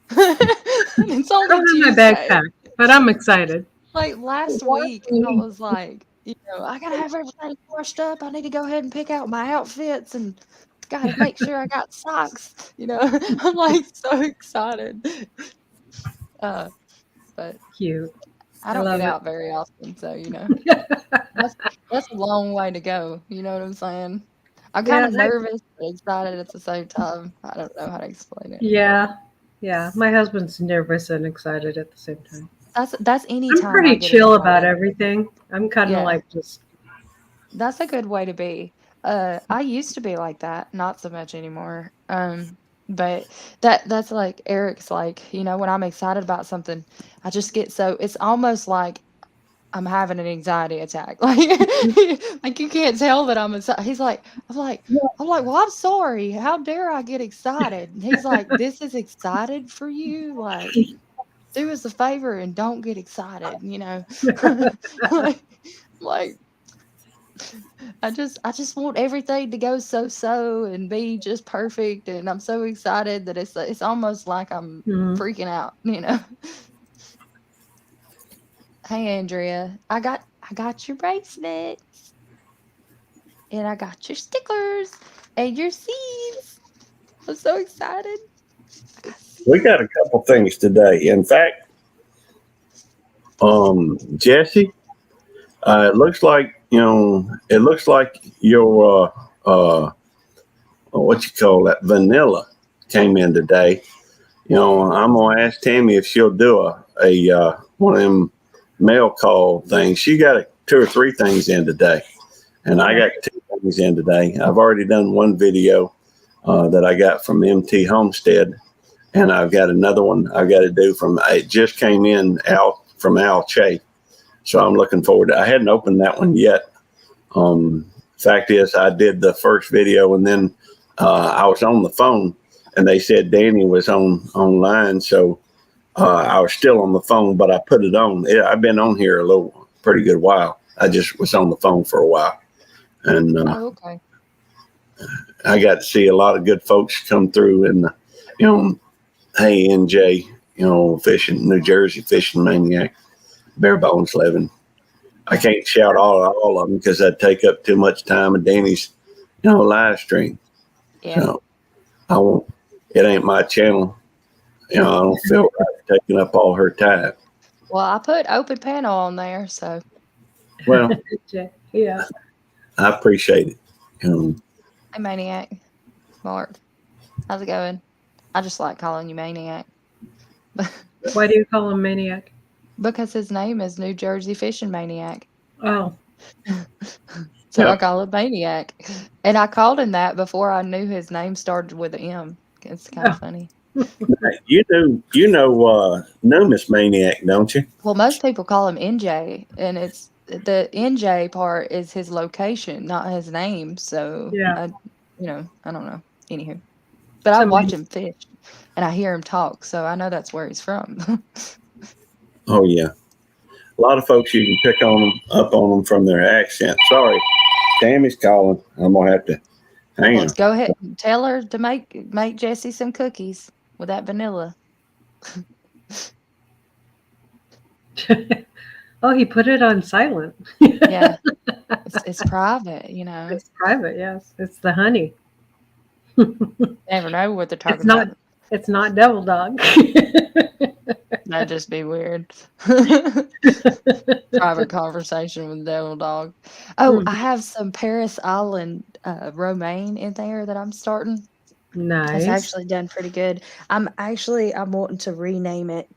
It's only I don't have my bag packed, but I'm excited. Like last week, I was like, I gotta have everything washed up. I need to go ahead and pick out my outfits and gotta make sure I got socks. I'm like so excited. But cute. I don't get out very often, so that's a long way to go. You know what I'm saying? I'm kind of nervous but excited at the same time. I don't know how to explain it. Yeah. My husband's nervous and excited at the same time. That's any time. I'm pretty chill about everything. I'm kind of like just. That's a good way to be. I used to be like that, not so much anymore. But that's like Eric's like, when I'm excited about something, I just get it's almost like I'm having an anxiety attack. Like like you can't tell that I'm excited. He's like, I'm like, well, I'm sorry. How dare I get excited? And he's like, this is excited for you. Like, do us a favor and don't get excited, like I just want everything to go so and be just perfect, and I'm so excited that it's almost like I'm freaking out, Hey Andrea, I got your bracelets, and I got your stickers and your seeds. I'm so excited. We got a couple things today. In fact, Jesse, it looks like your what you call that vanilla came in today. I'm gonna ask Tammy if she'll do a one of them mail call things. She got 2 or 3 things in today, and I got 2 things in today. I've already done one video that I got from MT Homestead, and I've got another one I've got to do it just came in from Al Che. So I'm looking forward to it. I hadn't opened that one yet. Fact is, I did the first video, and then I was on the phone, and they said Danny was online. So I was still on the phone, but I put it on. I've been on here pretty good while. I just was on the phone for a while. And okay. I got to see a lot of good folks come through, and hey NJ, fishing, New Jersey fishing maniac, bare bones living. I can't shout all of them because that'd take up too much time of Danny's live stream. Yeah. So I won't. It ain't my channel. I don't feel right taking up all her time. Well, I put open panel on there, so. Well, yeah. I appreciate it. Hey, Maniac. Mark. How's it going? I just like calling you Maniac. Why do you call him Maniac? Because his name is New Jersey Fishing Maniac. Oh. So I call him Maniac. And I called him that before I knew his name started with an M. It's kind of funny. You know Miss Maniac, don't you? Well, most people call him NJ, and it's the NJ part is his location, not his name. So Yeah. I don't know. Anywho, but I watch him fish, and I hear him talk, so I know that's where he's from. Oh yeah, a lot of folks you can pick up on them from their accent. Sorry, Tammy's calling. I'm gonna have to hang on. Let's go ahead and tell her to make Jesse some cookies with that vanilla. Oh, he put it on silent. Yeah, it's private, It's private, yes. It's the honey. Never know what they're talking It's not about. it's not devil dog. That'd just be weird. Private conversation with Devil Dog. Oh, I have some Paris Island romaine in there that I'm starting. It's Nice. actually done pretty good. I'm wanting to rename it.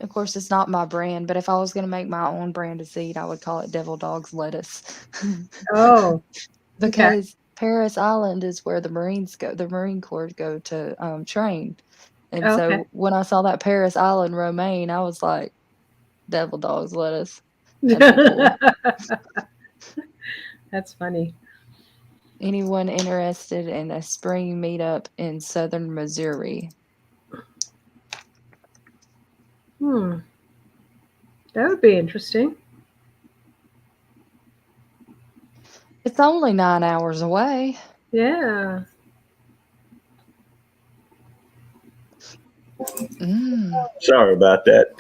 Of course, it's not my brand, but if I was going to make my own brand of seed, I would call it Devil Dog's Lettuce. Oh, okay. Because Paris Island is where the Marine Corps go to train. And Okay. so when I saw that Paris Island romaine, I was like, Devil Dog's Lettuce. That'd be cool. That's funny. Anyone interested in a spring meetup in southern Missouri? That would be interesting. It's only 9 hours away. Yeah. Sorry about that.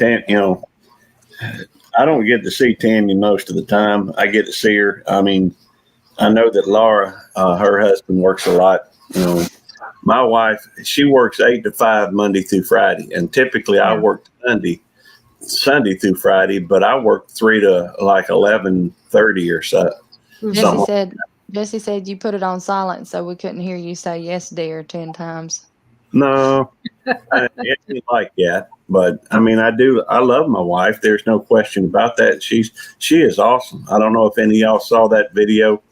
I don't get to see Tammy most of the time. I get to see her. I mean, I know that Laura, her husband, works a lot. My wife, she works 8 to 5 Monday through Friday, and typically I work Sunday through Friday, but I work 3 to like 11:30 or so. Jesse said you put it on silent, so we couldn't hear you say yes, dear 10 times. No, it ain't like that. But I mean, I love my wife. There's no question about that. She is awesome. I don't know if any of y'all saw that video,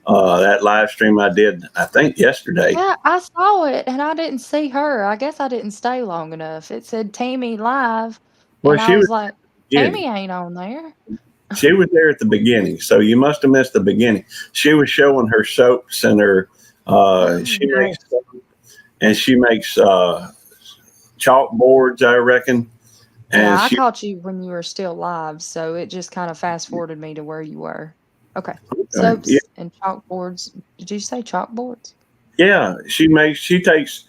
that live stream I did, I think yesterday. Yeah, I saw it and I didn't see her. I guess I didn't stay long enough. It said Tammy live. Well, and I was like, Tammy ain't on there. She was there at the beginning, so you must have missed the beginning. She was showing her soaps and her she makes chalkboards, I recken. And I caught you when you were still live, so it just kind of fast forwarded me to where you were. Okay. Soaps and chalkboards. Did you say chalkboards? Yeah, she takes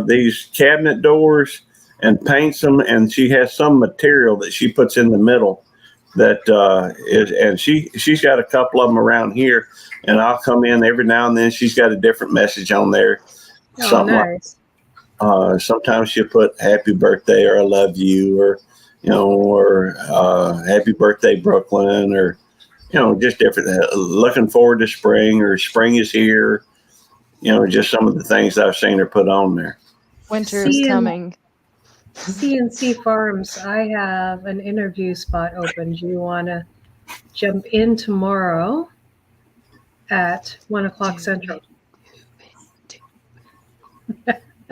these cabinet doors and paints them, and she has some material that she puts in the middle that and she's got a couple of them around here, and I'll come in every now and then. She's got a different message on there. Oh, nice. Sometimes she'll put happy birthday or I love you or happy birthday Brooklyn or just different looking forward to spring or spring is here. Just some of the things I've seen her put on there. Winter is coming. C&C Farms, I have an interview spot open. Do you want to jump in tomorrow at 1:00 Central?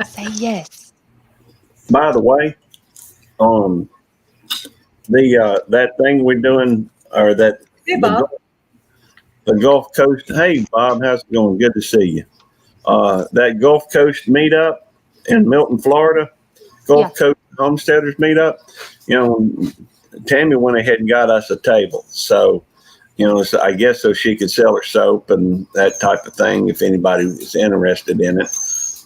Say yes. By the way, that thing we're doing, or that hey, Bob. The Gulf Coast. Hey, Bob, how's it going? Good to see you. That Gulf Coast meetup in Milton, Florida, Gulf Coast Homesteaders meetup. Tammy went ahead and got us a table, so I guess so she could sell her soap and that type of thing if anybody was interested in it.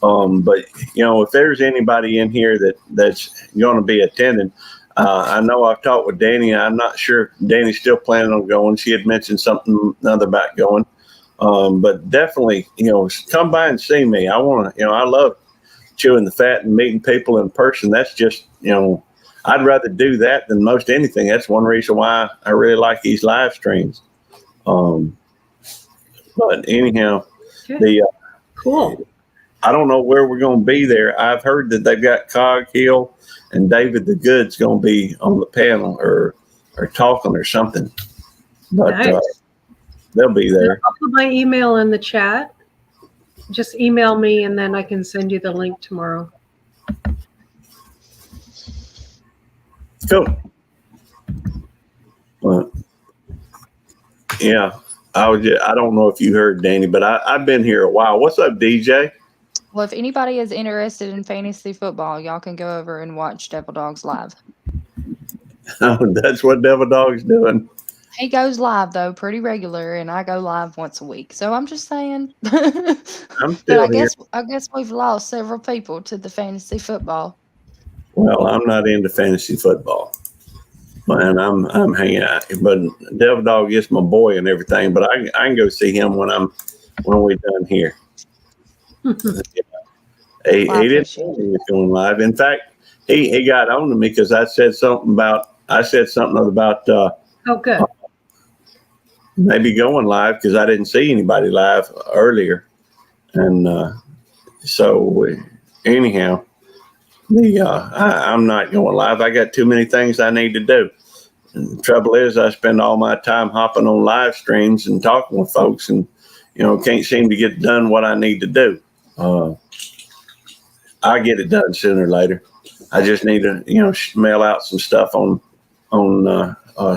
But if there's anybody in here that's going to be attending, I know I've talked with Danny. I'm not sure if Danny's still planning on going. She had mentioned something other about going. But definitely, come by and see me. I want to, I love chewing the fat and meeting people in person. That's just, I'd rather do that than most anything. That's one reason why I really like these live streams. But anyhow, cool. I don't know where we're going to be there. I've heard that they've got Cog Hill and David the Good's going to be on the panel or talking or something. But they'll be there. I'll put my email in the chat. Just email me and then I can send you the link tomorrow. Cool. Yeah. I don't know if you heard Danny, but I've been here a while. What's up, DJ? Well, if anybody is interested in fantasy football, y'all can go over and watch Devil Dogs live. That's what Devil Dog's doing. He goes live though pretty regular, and I go live once a week. So I'm just saying. I'm But still here. I guess we've lost several people to the fantasy football. Well, I'm not into fantasy football, and I'm hanging out. But Devil Dog is my boy and everything. But I can go see him when we're done here. He didn't tell me he was going live. In fact, he got on to me because I said something about Oh, good. maybe going live because I didn't see anybody live earlier, and so anyhow, I'm not going live. I got too many things I need to do. And the trouble is, I spend all my time hopping on live streams and talking with folks, and can't seem to get done what I need to do. I get it done sooner or later. I just need to, mail out some stuff on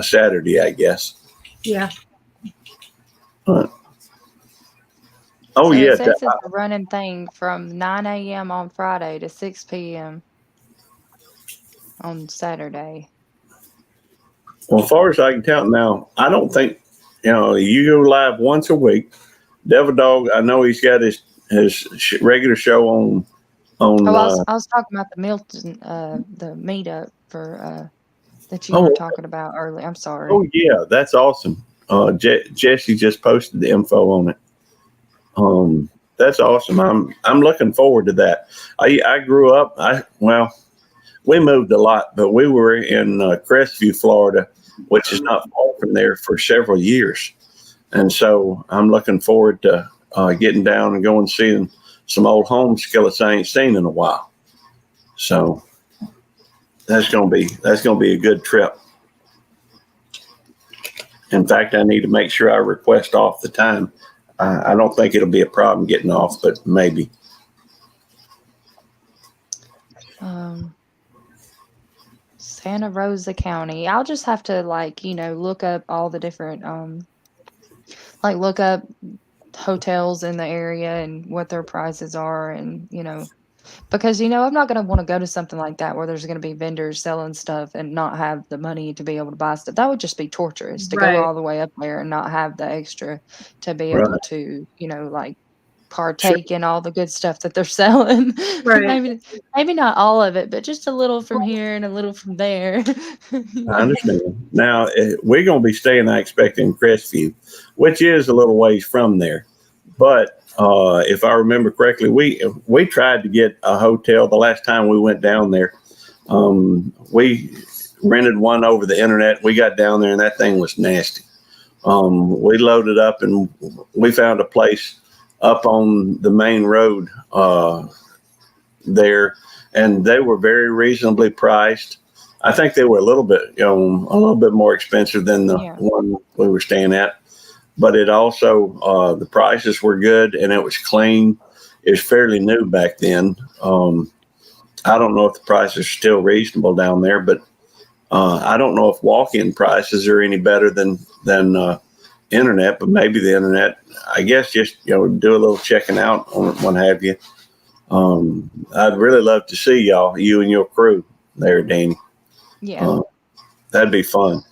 Saturday, I guess. Yeah. Oh So yeah, it says it's a running thing from 9 a.m. on Friday to 6 p.m. on Saturday. Well, as far as I can tell now, I don't think you go live once a week. Devil Dog, I know he's got his regular show on. I was talking about the Milton, the meetup for that you were talking about earlier. I'm sorry. Oh yeah, that's awesome. Jesse just posted the info on it. That's awesome. I'm looking forward to that. I grew up. We moved a lot, but we were in Crestview, Florida, which is not far from there, for several years, and so I'm looking forward to getting down and going and seeing some old home skillets I ain't seen in a while. So that's gonna be a good trip. In fact, I need to make sure I request off the time. I don't think it'll be a problem getting off, but maybe. Santa Rosa County. I'll just have to look up all the different look up hotels in the area and what their prices are, and because I'm not going to want to go to something like that where there's going to be vendors selling stuff and not have the money to be able to buy stuff. That would just be torturous to go all the way up there and not have the extra to be able to partake in all the good stuff that they're selling. Right. maybe not all of it, but just a little from here and a little from there. I understand. Now, we're going to be staying, I expect, in Crestview, which is a little ways from there. But if I remember correctly, we tried to get a hotel the last time we went down there. We rented one over the internet. We got down there, and that thing was nasty. We loaded up, and we found a place up on the main road there, and they were very reasonably priced. I think they were a little bit more expensive than the one we were staying at, but it also the prices were good and it was clean. It was fairly new back then. I don't know if the prices are still reasonable down there, but I don't know if walk-in prices are any better than internet, but maybe the internet, I guess, just do a little checking out on it, what have you. I'd really love to see you and your crew there, Danny. Yeah, that'd be fun.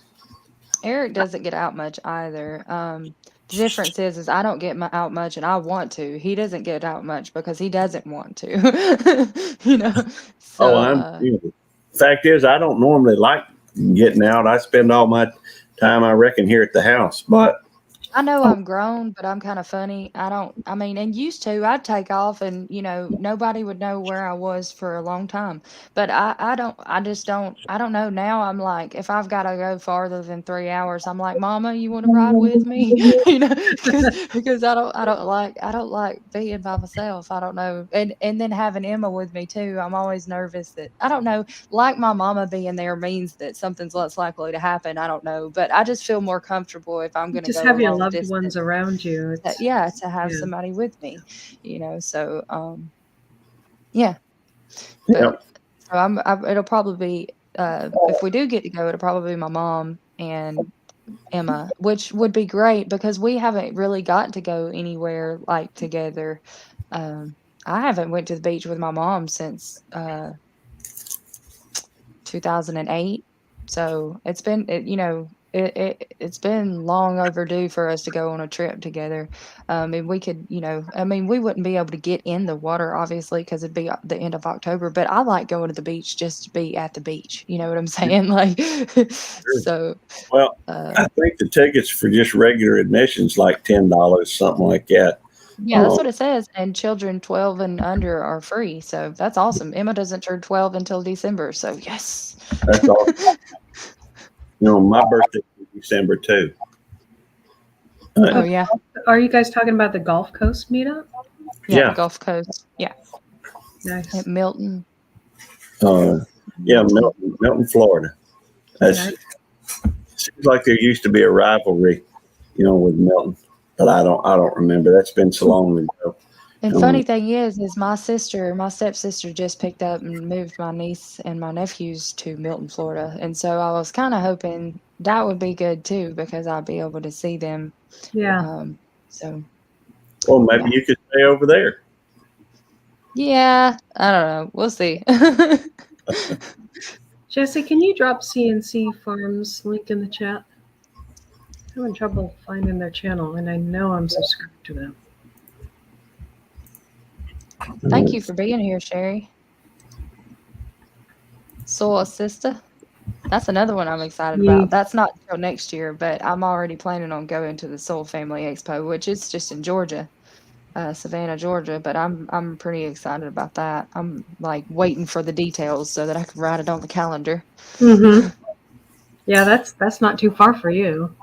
Eric doesn't get out much either. The difference is I don't get out much and I want to. He doesn't get out much because he doesn't want to. So fact is, I don't normally like getting out. I spend all my time, I reckon, here at the house, but I know I'm grown, but I'm kind of funny. And used to, I'd take off and, nobody would know where I was for a long time. But I don't know. Now I'm like, if I've got to go farther than 3 hours, I'm like, Mama, you want to ride with me? Because I don't like being by myself. I don't know. And then having Emma with me too. I'm always nervous that, I don't know, like my mama being there means that something's less likely to happen. I don't know, but I just feel more comfortable if I'm going to Just go have your long loved distance. ones around you. To have somebody with me, so yeah. But so it'll probably be if we do get to go, it'll probably be my mom and Emma, which would be great because we haven't really got to go anywhere like together. Um, I haven't went to the beach with my mom since 2008. So it's been, it's been long overdue for us to go on a trip together. And we could, I mean, we wouldn't be able to get in the water, obviously, because it'd be the end of October, but I like going to the beach just to be at the beach. You know what I'm saying? Like, so, Well, uh, I think the tickets for just regular admissions like $10, something like that. yeah, that's Um, what it says. And children 12 and under are free. So that's awesome. Emma doesn't turn 12 until December. So, yes. that's all. My birthday is December too. Oh, yeah. Are you guys talking about the Gulf Coast meetup? Yeah, Yeah. Gulf Coast. Yeah. Nice. At Milton. Milton, Florida. That's seems like there used to be a rivalry, with Milton, but I don't remember. That's been so long ago. And funny thing is my stepsister just picked up and moved my niece and my nephews to Milton, Florida. And so I was kind of hoping that would be good too, because I'd be able to see them. Yeah. So. Well, maybe you could stay over there. Yeah, I don't know. We'll see. Jesse, can you drop CNC Farms link in the chat? I'm having trouble finding their channel, and I know I'm subscribed to them. Thank you for being here, Sherry. Soul Sister. That's another one I'm excited about. That's not until next year, but I'm already planning on going to the Soul Family Expo, which is just in Georgia, Savannah, Georgia. But I'm pretty excited about that. I'm like waiting for the details so that I can write it on the calendar. Mm-hmm. Yeah, that's not too far for you.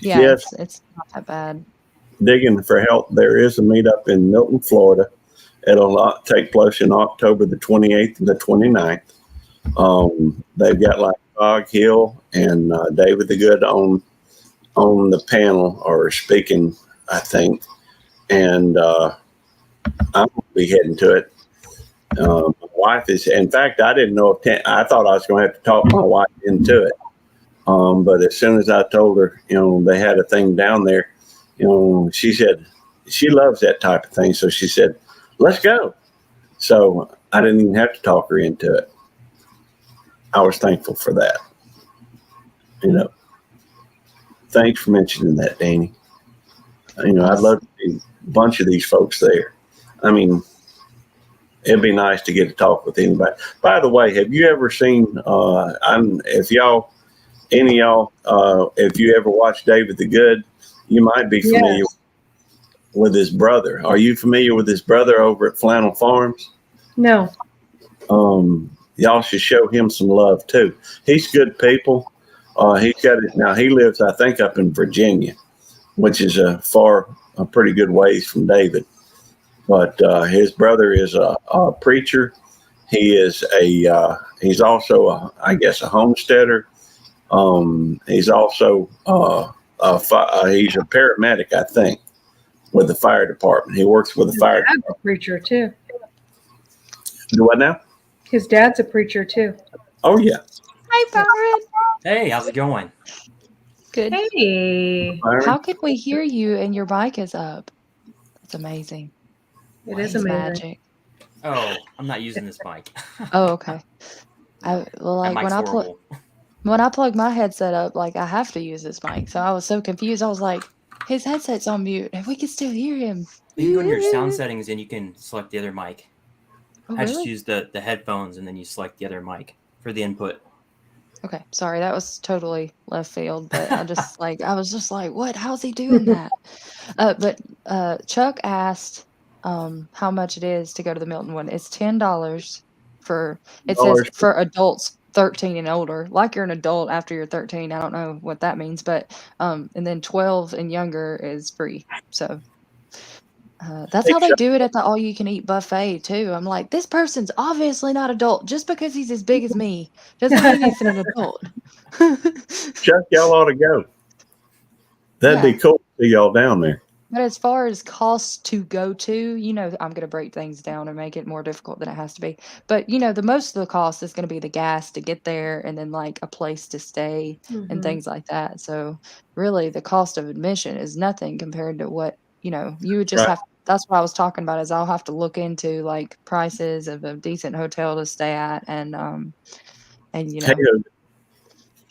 Yeah, yes. It's not that bad. Digging for help. There is a meetup in Milton, Florida. It'll take place in October the 28th and the 29th. They've got like Fog Hill and David the Good on the panel or speaking, I think. And I'm going to be heading to it. My wife is, in fact, I didn't know I thought I was going to have to talk my wife into it. But as soon as I told her, they had a thing down there, she said she loves that type of thing. So she said, let's go. So I didn't even have to talk her into it. I was thankful for that. Thanks for mentioning that, Danny. I'd love to see a bunch of these folks there. I mean, it'd be nice to get to talk with anybody. By the way, have you ever seen, if you ever watch David the Good, you might be familiar with his brother. Are you familiar with his brother over at Flannel Farms? No. Y'all should show him some love too. He's good people. He's got it now. He lives, I think, up in Virginia, which is a pretty good ways from David. But his brother is a preacher. He is he's also I guess a homesteader. He's also he's a paramedic, I think, with the fire department. He works with the fire department. A preacher too. Do what now? His dad's a preacher too. Oh yeah. Hi, Byron. Hey, how's it going? Good. Hey. Byron? How can we hear you and your mic is up? That's amazing. It is amazing. Magic. Oh, I'm not using this mic. Oh, okay. When I plug my headset up, like I have to use this mic. So I was so confused. I was like, his headset's on mute and we can still hear him. You can go to your sound settings and you can select the other mic. Oh, I really? just use the headphones and then you select the other mic for the input. Okay, sorry, that was totally left field, but I was just like, what? How's he doing that? But Chuck asked how much it is to go to the Milton one. It's $10 it says for adults 13 and older. Like you're an adult after you're 13. I don't know what that means, but and then 12 and younger is free. So that's how they do it at the all-you-can-eat buffet too. I'm like, this person's obviously not adult. Just because he's as big as me doesn't mean he's an adult. Chuck, y'all ought to go. That'd be cool to see y'all down there. But as far as costs to go to, I'm going to break things down and make it more difficult than it has to be. But, the most of the cost is going to be the gas to get there and then like a place to stay and things like that. So really the cost of admission is nothing compared to what, you would just Right. have. That's what I was talking about is I'll have to look into like prices of a decent hotel to stay at and Hey,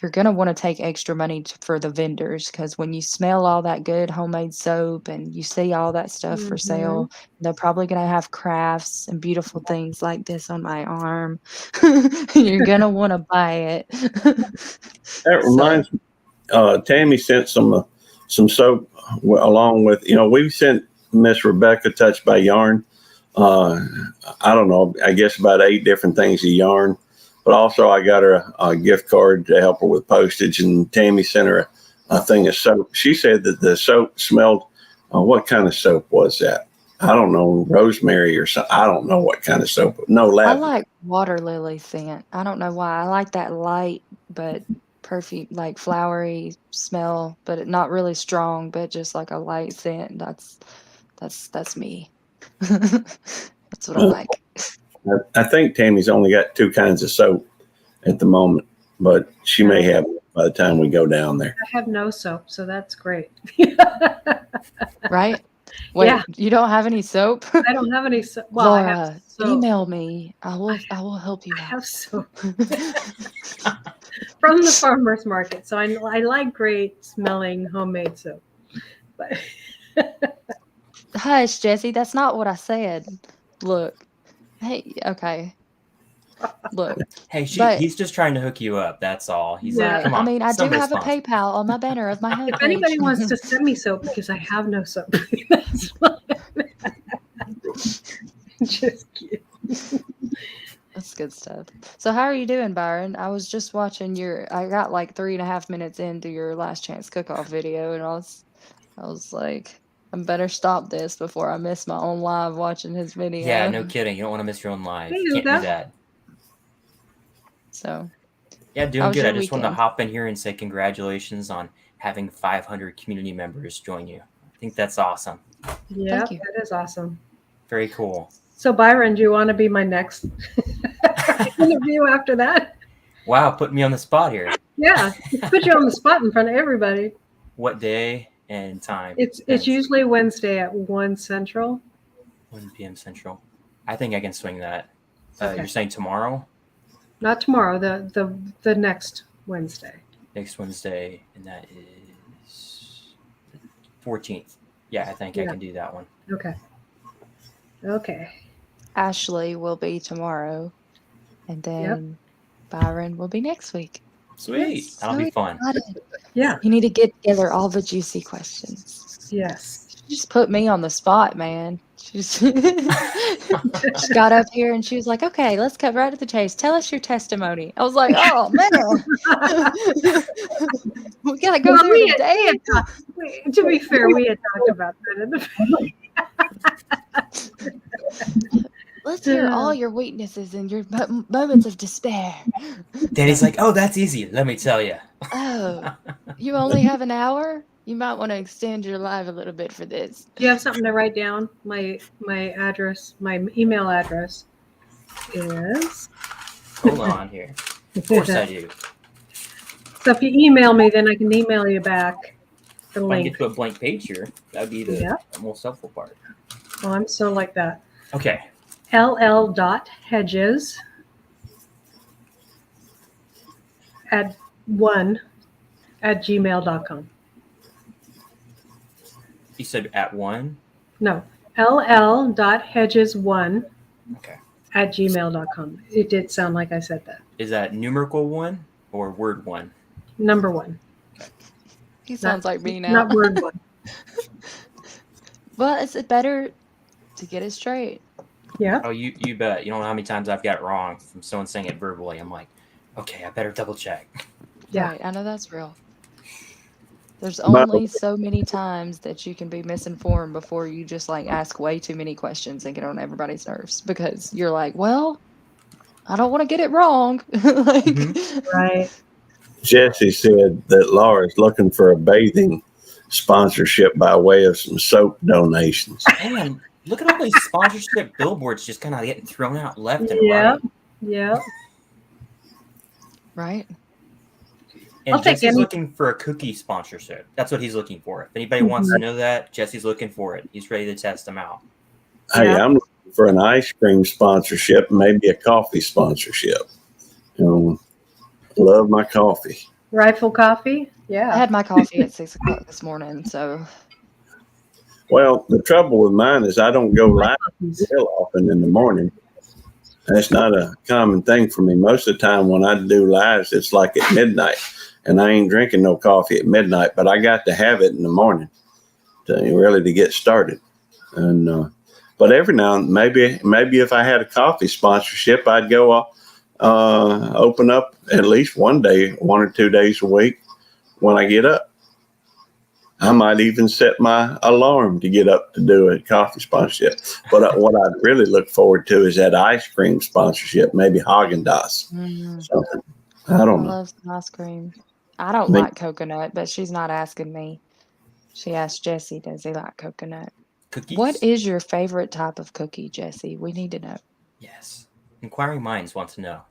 you're going to want to take extra money for the vendors because when you smell all that good homemade soap and you see all that stuff for sale, they're probably going to have crafts and beautiful things like this on my arm. You're going to want to buy it. that reminds me, Tammy sent some soap along with, we sent Miss Rebecca Touched by Yarn. I don't know, I guess about 8 different things of yarn. But also, I got her a gift card to help her with postage, and Tammy sent her a thing of soap. She said that the soap smelled. What kind of soap was that? I don't know, rosemary or something. I don't know what kind of soap. No, I lavender. like water lily scent. I don't know why. I like that light but perfume, like flowery smell, but not really strong, but just like a light scent. That's me. That's what I like. I think Tammy's only got 2 kinds of soap at the moment, but she may have by the time we go down there. I have no soap, so that's great. Right? Wait, Yeah. you don't have any soap? I don't have any soap. Well, I have Laura, soap. email me. I will help you I out. have soap from the farmer's market, so I like great smelling homemade soap. But Hush, Jesse. That's not what I said. Look. Hey, okay. Look. Hey, But- he's just trying to hook you up. That's all. He's Yeah. like, come on. I mean, I do somebody's have a fine. PayPal on my banner of my homepage. if anybody wants to send me soap, because I have no soap, that's fine. Just kidding. That's good stuff. So how are you doing, Byron? I was just watching I got like 3.5 minutes into your last chance cook-off video, and I was like, I better stop this before I miss my own live watching his video. Yeah, no kidding. You don't want to miss your own live. Hey, You can't Uda. do that. So Yeah, How doing was good. your I just wanted to weekend? hop in here and say congratulations on having 500 community members join you. I think that's awesome. Yeah, Thank you. that is awesome. Very cool. So Byron, do you want to be my next interview after that? Wow, put me on the spot here. Yeah, put you on the spot in front of everybody. What day and time? It's usually Wednesday at 1 Central. 1 p.m. Central. I think I can swing that. Okay. You're saying tomorrow? Not tomorrow, the next Wednesday. Next Wednesday, and that is the 14th. Yeah, I think I can do that one. Okay. Ashley will be tomorrow, and then Byron will be next week. Sweet. That'll be fun. Excited. Yeah. You need to get together all the juicy questions. Yes. She just put me on the spot, man. She got up here and she was like, "Okay, let's cut right to the chase. Tell us your testimony." I was like, "Oh man, we gotta go Well, through it today." To be fair, we had talked about that in the Let's hear all your weaknesses and your moments of despair. Daddy's like, oh, that's easy. Let me tell you. Oh, you only have an hour? You might want to extend your live a little bit for this. Do you have something to write down? My address, my email address is. Hold on here. Of course I do. So if you email me, then I can email you back the If I can link. get to a blank page here, that'd be the most helpful part. Oh, I'm so like that. Okay. ll.hedges at 1@gmail.com. You said at 1? No, ll.hedges1 Okay. at gmail.com. It did sound like I said that. Is that numerical 1 or word 1? Number 1. He sounds like me now. Not word 1. Well, it's better to get it straight. Yeah. Oh, you bet. You don't know how many times I've got it wrong from someone saying it verbally. I'm like, okay, I better double check. Yeah. Right, I know that's real. There's only so many times that you can be misinformed before you just like ask way too many questions and get on everybody's nerves because you're like, well, I don't want to get it wrong. Right. Jesse said that Laura's looking for a bathing sponsorship by way of some soap donations. Man, look at all these sponsorship billboards just kind of getting thrown out left and Yeah. right. Yeah. Right. And I'll take Jesse's any- looking for a cookie sponsorship. That's what he's looking for. If anybody wants to know that, Jesse's looking for it. He's ready to test them out. Hey, Yeah. I'm looking for an ice cream sponsorship, maybe a coffee sponsorship. Love my coffee. Rifle coffee. I Yeah. had my coffee at 6 o'clock this morning, so Well, the trouble with mine is I don't go live real often in the morning. That's not a common thing for me. Most of the time when I do lives, it's like at midnight, and I ain't drinking no coffee at midnight, but I got to have it in the morning to get started. And but every now and maybe if I had a coffee sponsorship, I'd go open up at least 1 or 2 days a week when I get up. I might even set my alarm to get up to do a coffee sponsorship. But what I'd really look forward to is that ice cream sponsorship, maybe Haagen-Dazs. Something. I don't know. love some ice cream. I don't Me- like coconut, but she's not asking me. She asked Jesse, does he like coconut? Cookies? What is your favorite type of cookie, Jesse? We need to know. Yes. Inquiring minds want to know.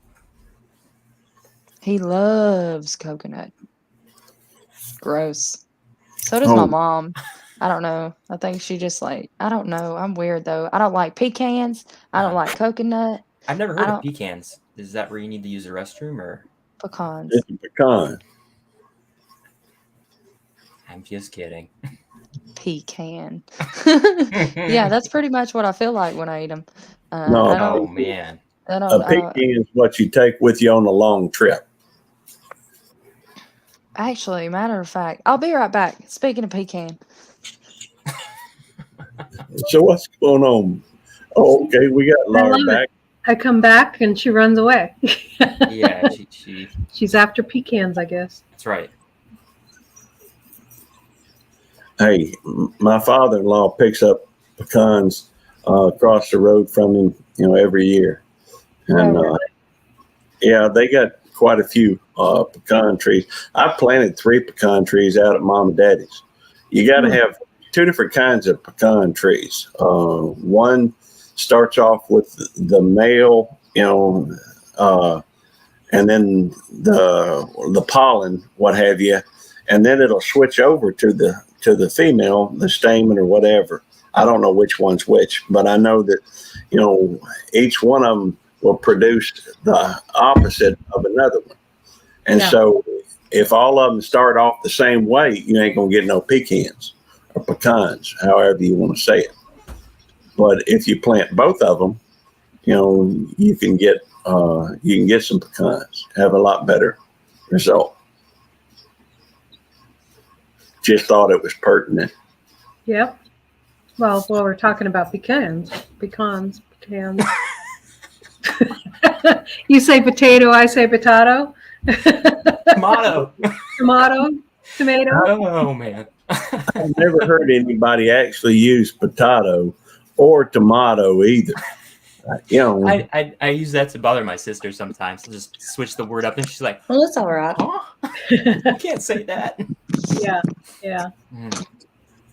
He loves coconut. Gross. So does my Oh. mom. I don't know. I think she just like, I don't know. I'm weird though. I don't like pecans. I don't like coconut. I've never I heard of don't- pecans. Is that where you need to use the restroom, or? Pecans. It's a pecan. I'm just kidding. Pecan. Yeah, that's pretty much what I feel like when I eat them. No. I Oh don't. man. I A don't. pecan is what you take with you on a long trip. Actually, matter of fact, I'll be right back. Speaking of pecan, So what's going on? Oh, okay, we got I Laura love back. it. I come back and she runs away. Yeah, she She's after pecans, I guess. that's right. Hey, my father-in-law picks up pecans across the road from him, every year. And Oh, really? yeah, they got quite a few pecan trees. I planted 3 pecan trees out at Mom and Daddy's. You got to have 2 different kinds of pecan trees. One starts off with the male, and then the pollen, what have you, and then it'll switch over to the female, the stamen or whatever. I don't know which one's which, but I know that each one of them will produce the opposite of another one. And so if all of them start off the same way, you ain't gonna get no pecans or pecans, however you want to say it. But if you plant both of them, you can get some pecans, have a lot better result. Just thought it was pertinent. Yep. Well, we're talking about pecans. You say potato, I say potato. Tomato. Tomato. Oh man. I've never heard anybody actually use potato or tomato either. I use that to bother my sister sometimes. I'll just switch the word up, and she's like, well, that's all right. "Huh? You can't say that." Yeah.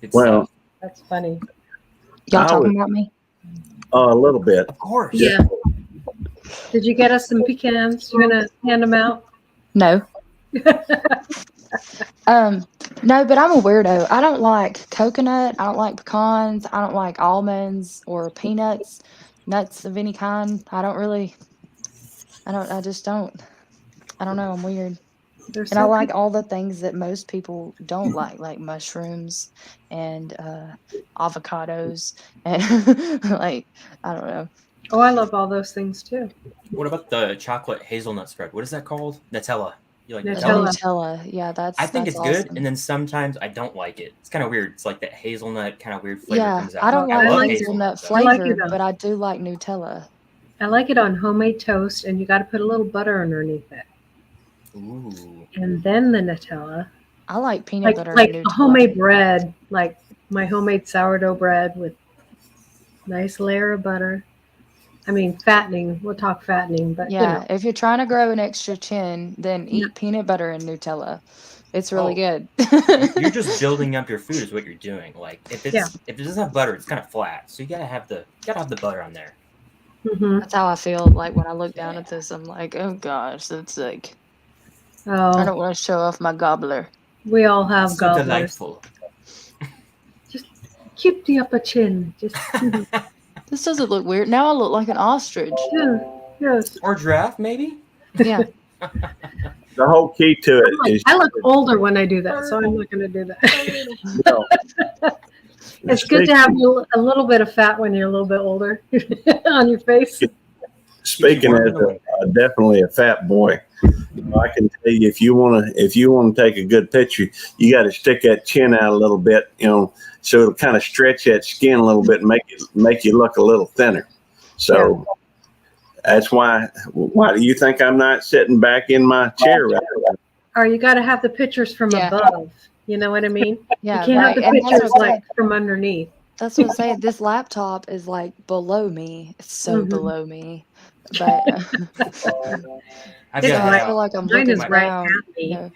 It's, Well, That's funny. Y'all I talking about me? a little bit. of course. Yeah. Did you get us some pecans? You're gonna hand them out? No. No, but I'm a weirdo. I don't like coconut. I don't like pecans. I don't like almonds or peanuts, nuts of any kind. I just don't. I don't know. I'm weird. And I like all the things that most people don't like mushrooms and avocados and I don't know. Oh, I love all those things too. What about the chocolate hazelnut spread? What is that called? Nutella. You like The Nutella. Nutella? Nutella. Yeah, that's I think that's it's good, awesome. and then sometimes I don't like it. It's kind of weird. It's like that hazelnut kind of weird flavor Yeah, comes out. I don't I like like hazelnut though. I like flavor, it though. but I do like Nutella. I like it on homemade toast, and you got to put a little butter underneath it, Ooh. and then the Nutella. I like peanut Like butter like and a Nutella. homemade bread, like my homemade sourdough bread with nice layer of butter. I mean, fattening. We'll talk fattening, but Yeah, if you're trying to grow an extra chin, then eat peanut butter and Nutella. It's really good. You're just building up your food is what you're doing. Like if it doesn't have butter, it's kind of flat. So you gotta have the butter on there. Mm-hmm. That's how I feel like when I look down at this. I'm like, oh gosh, that's like I don't want to show off my gobbler. We all have So gobblers. delightful. Just keep the upper chin. Just This doesn't look weird. Now I look like an ostrich. yes. Or giraffe, maybe? Yeah. The whole key to it is I look older when I do that, so I'm not going to do that. It's good to have a little bit of fat when you're a little bit older on your face. Speaking as definitely a fat boy, I can tell you if you want to take a good picture, you got to stick that chin out a little bit, so it'll kind of stretch that skin a little bit and make you look a little thinner. So that's why do you think I'm not sitting back in my chair right now? Or you got to have the pictures from above. You know what I mean? Yeah, you can't have the pictures like from underneath. That's what I'm saying. This laptop is like below me. It's so below me. But I feel like I'm looking down. I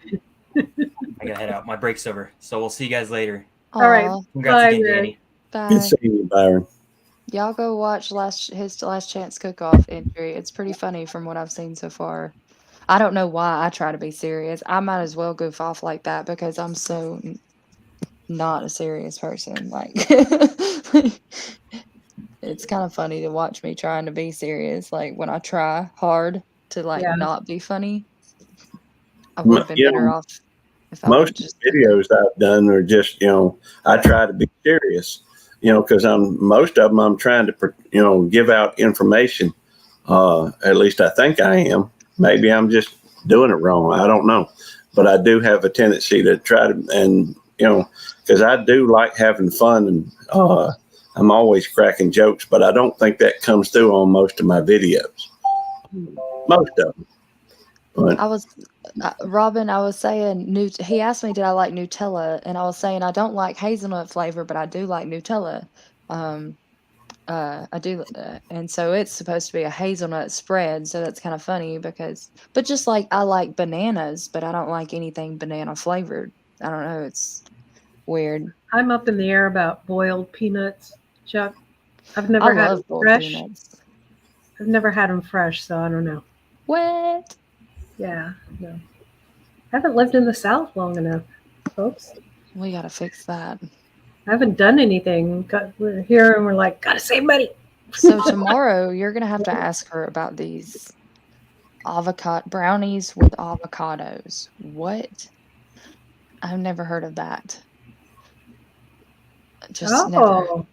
gotta head out. My break's over. So we'll see you guys later. All right. Congrats again, Danny. Bye. Good seeing you, Byron. Y'all go watch his last chance cook-off entry. It's pretty funny from what I've seen so far. I don't know why I try to be serious. I might as well goof off like that because I'm so not a serious person. Like it's kind of funny to watch me trying to be serious. Like when I try hard to not be funny, I would have been better off. If most of the videos I've done are just, I try to be serious, because most of them I'm trying to, give out information. At least I think I am. Maybe I'm just doing it wrong. I don't know. But I do have a tendency to try to, and, because I do like having fun and I'm always cracking jokes, but I don't think that comes through on most of my videos. Most of them. But Robin, I was saying, he asked me, did I like Nutella? And I was saying, I don't like hazelnut flavor, but I do like Nutella. I do. And so it's supposed to be a hazelnut spread. So that's kind of funny but just like I like bananas, but I don't like anything banana flavored. I don't know. It's weird. I'm up in the air about boiled peanuts, Chuck. I've never had them fresh. Peanuts. I've never had them fresh, so I don't know. What? Yeah, no. I haven't lived in the South long enough, folks. We got to fix that. I haven't done anything. We're here and we're like, gotta save money. So tomorrow you're going to have to ask her about these avocado brownies with avocados. What? I've never heard of that. Never.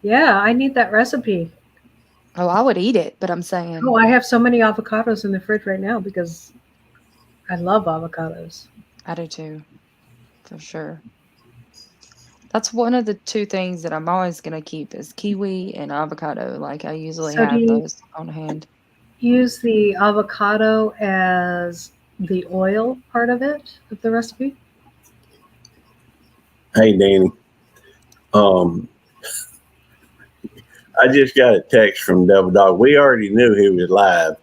Yeah, I need that recipe. Oh, I would eat it, but I'm saying. Oh, I have so many avocados in the fridge right now because I love avocados. I do too, for sure. That's one of the two things that I'm always going to keep is kiwi and avocado. Like I usually have those on hand. Use the avocado as the oil part of the recipe? Hey, Danny. I just got a text from Devil Dog. We already knew he was live,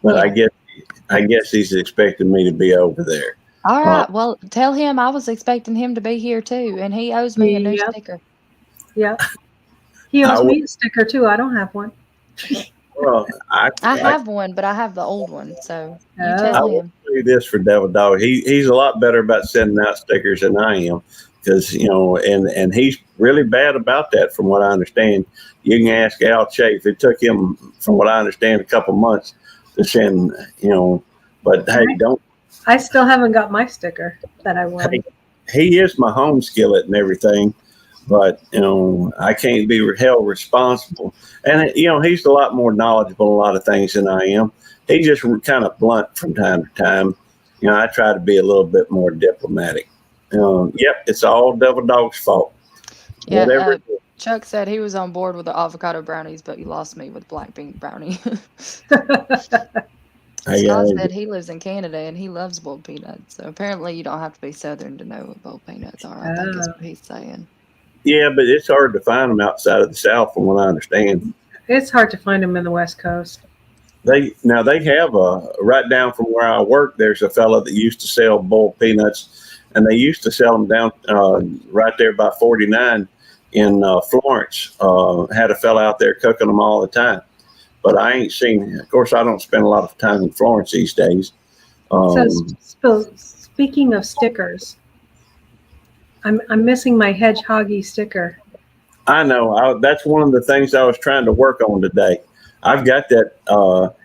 but I guess he's expecting me to be over there. All right. Well, tell him I was expecting him to be here too, and he owes me a new sticker. Yeah. He owes me a sticker too. I don't have one. Well, I have one, but I have the old one. So you tell him. I will say this for Devil Dog. He's a lot better about sending out stickers than I am. Because, and he's really bad about that from what I understand. You can ask Al Chafe. It took him, from what I understand, a couple months to send, but hey, don't. I still haven't got my sticker that I wanted. He is my home skillet and everything, but, I can't be held responsible. And, he's a lot more knowledgeable in a lot of things than I am. He's just kind of blunt from time to time. I try to be a little bit more diplomatic. Yep, it's all Devil Dog's fault. Yeah, Chuck said he was on board with the avocado brownies, but you lost me with black bean brownie. Scott said he lives in Canada and he loves boiled peanuts. So apparently you don't have to be Southern to know what boiled peanuts are. I think that's what he's saying. Yeah, but it's hard to find them outside of the South, from what I understand. It's hard to find them in the West Coast. They have right down from where I work. There's a fellow that used to sell boiled peanuts. and they used to sell them down right there by 49 in Florence. Had a fella out there cooking them all the time. But I ain't seen. Of course, I don't spend a lot of time in Florence these days. So speaking of stickers, I'm missing my hedgehoggy sticker. I know. That's one of the things I was trying to work on today. I've got that.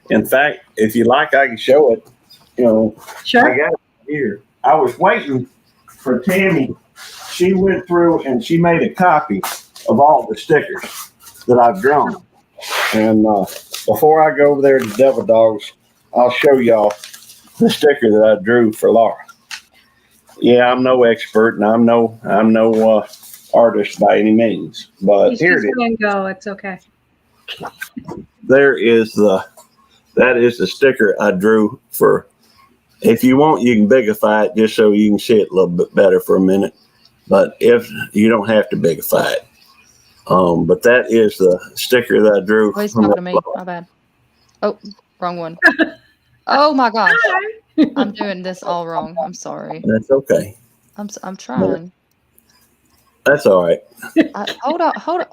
In fact, if you like, I can show it. Sure. I got it here. I was waiting for Tammy. She went through and she made a copy of all the stickers that I've drawn. And before I go over there to Devil Dogs, I'll show y'all the sticker that I drew for Laura. Yeah, I'm no expert and I'm no artist by any means, but here it is. Just go. It's okay. That is the sticker I drew for. If you want, you can bigify it just so you can see it a little bit better for a minute. But if you don't have to bigify it, but that is the sticker that I drew. Oh, he's talking to me. My bad. Oh, wrong one. Oh my gosh, I'm doing this all wrong. I'm sorry. That's okay. I'm trying. That's all right. Hold on.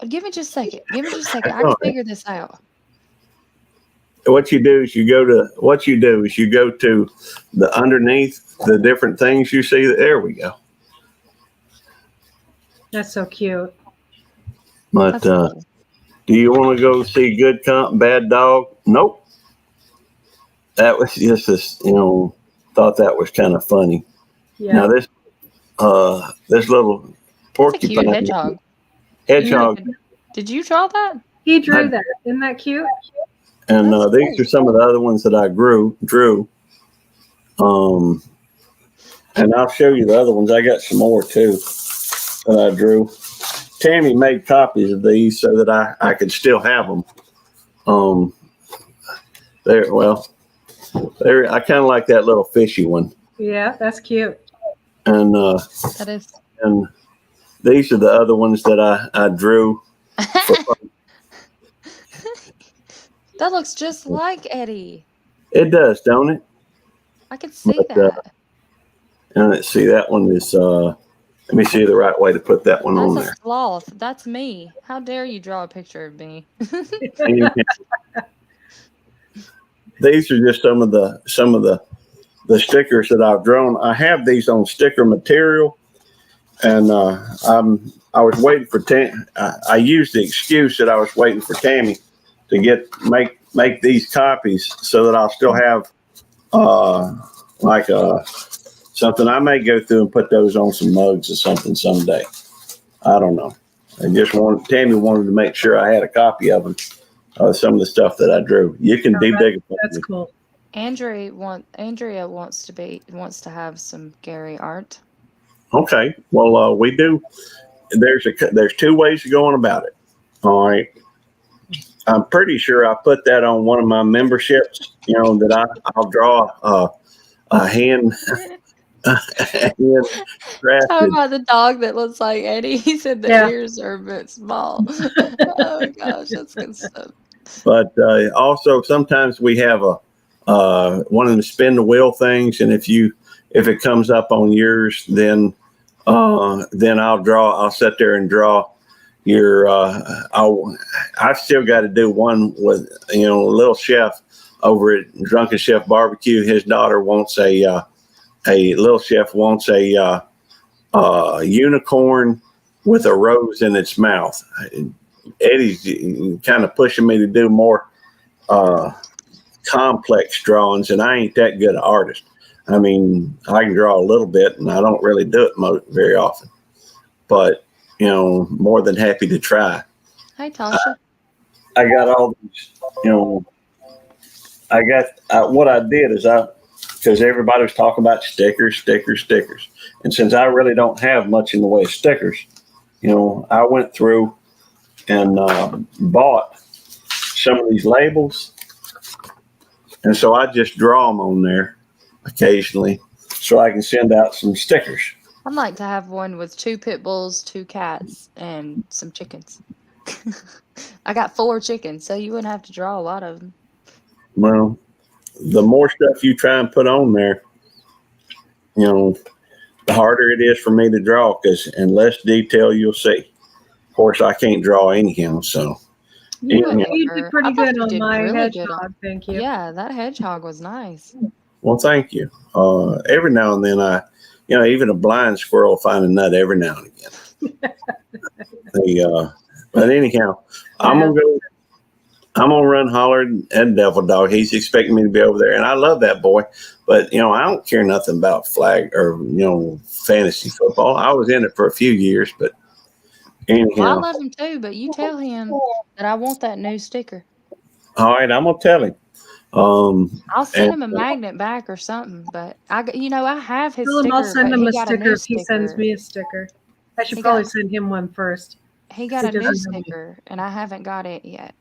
Give me just a second. I can figure this out. What you do is you go to the underneath the different things you see. There we go. That's so cute. But cool. Do you want to go see Good Comp, Bad Dog? Nope. That was just thought that was kind of funny. Yeah. Now this little porcupine. That's a cute hedgehog. Hedgehog. Did you draw that? He drew that. Isn't that cute? And these are some of the other ones that I drew. And I'll show you the other ones. I got some more too that I drew. Tammy made copies of these so that I could still have them. I kind of like that little fishy one. Yeah, that's cute. And that is. And these are the other ones that I drew. That looks just like Eddie. It does, don't it? I can see that. And let's see, that one is. Let me see the right way to put that one on there. That's a sloth. That's me. How dare you draw a picture of me? These are just some of the stickers that I've drawn. I have these on sticker material, and I was waiting for I used the excuse that I was waiting for Tammy to make these copies so that I'll still have something. I may go through and put those on some mugs or something someday. I don't know. Tammy wanted to make sure I had a copy of them. Some of the stuff that I drew. You can be big. That's cool. Andrea wants to have some Gary art. Okay. Well, we do. There's two ways of going about it. All right. I'm pretty sure I put that on one of my memberships. That I'll draw a hand. Talking about the dog that looks like Eddie. He said the ears are a bit small. Oh gosh, that's good stuff. But also sometimes we have one of the spin the wheel things, and if it comes up on yours, then I'll sit there and draw your. I've still got to do one with Little Chef over at Drunken Chef Barbecue. His daughter wants a Little Chef wants a unicorn with a rose in its mouth. Eddie's kind of pushing me to do more complex drawings, and I ain't that good an artist. I mean, I can draw a little bit, and I don't really do it very often. But more than happy to try. Hi, Tasha. I got all these. I got what I did is because everybody was talking about stickers, and since I really don't have much in the way of stickers, I went through and bought some of these labels, and so I just draw them on there occasionally so I can send out some stickers. I'd like to have one with 2 pit bulls, 2 cats, and some chickens. I got 4 chickens, so you wouldn't have to draw a lot of them. Well, the more stuff you try and put on there, the harder it is for me to draw, because in less detail you'll see. Of course, I can't draw anyhow, so. You Whatever. did pretty I thought good you on did my really hedgehog. good on. Thank you. Yeah, that hedgehog was nice. Well, thank you. Every now and then even a blind squirrel will find a nut every now and again. But anyhow, I'm gonna run holler at Devil Dog. He's expecting me to be over there, and I love that boy. But I don't care nothing about flag or fantasy football. I was in it for a few years, but anyhow. Well, I love him too, but you tell him that I want that new sticker. All right, I'm gonna tell him. I'll send him a magnet back or something. But I have his Tell him sticker. I'll send but him he a got sticker new if he sends sticker. me a sticker. I should He probably got- send him one first. He got He a new doesn't know me. sticker, and I haven't got it yet.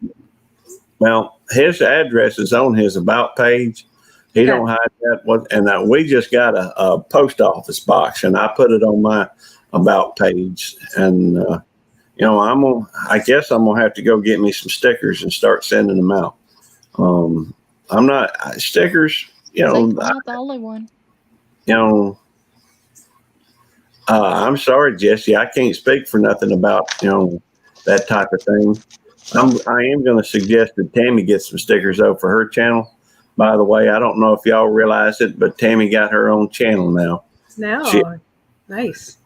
Well, his address is on his about page. He Okay. don't hide that. And we just got a post office box, and I put it on my about page. And I guess I'm gonna have to go get me some stickers and start sending them out. I'm not stickers. I'm not the only one. I'm sorry, Jesse. I can't speak for nothing about that type of thing. I am going to suggest that Tammy get some stickers though for her channel. By the way, I don't know if y'all realize it, but Tammy got her own channel now. Nice.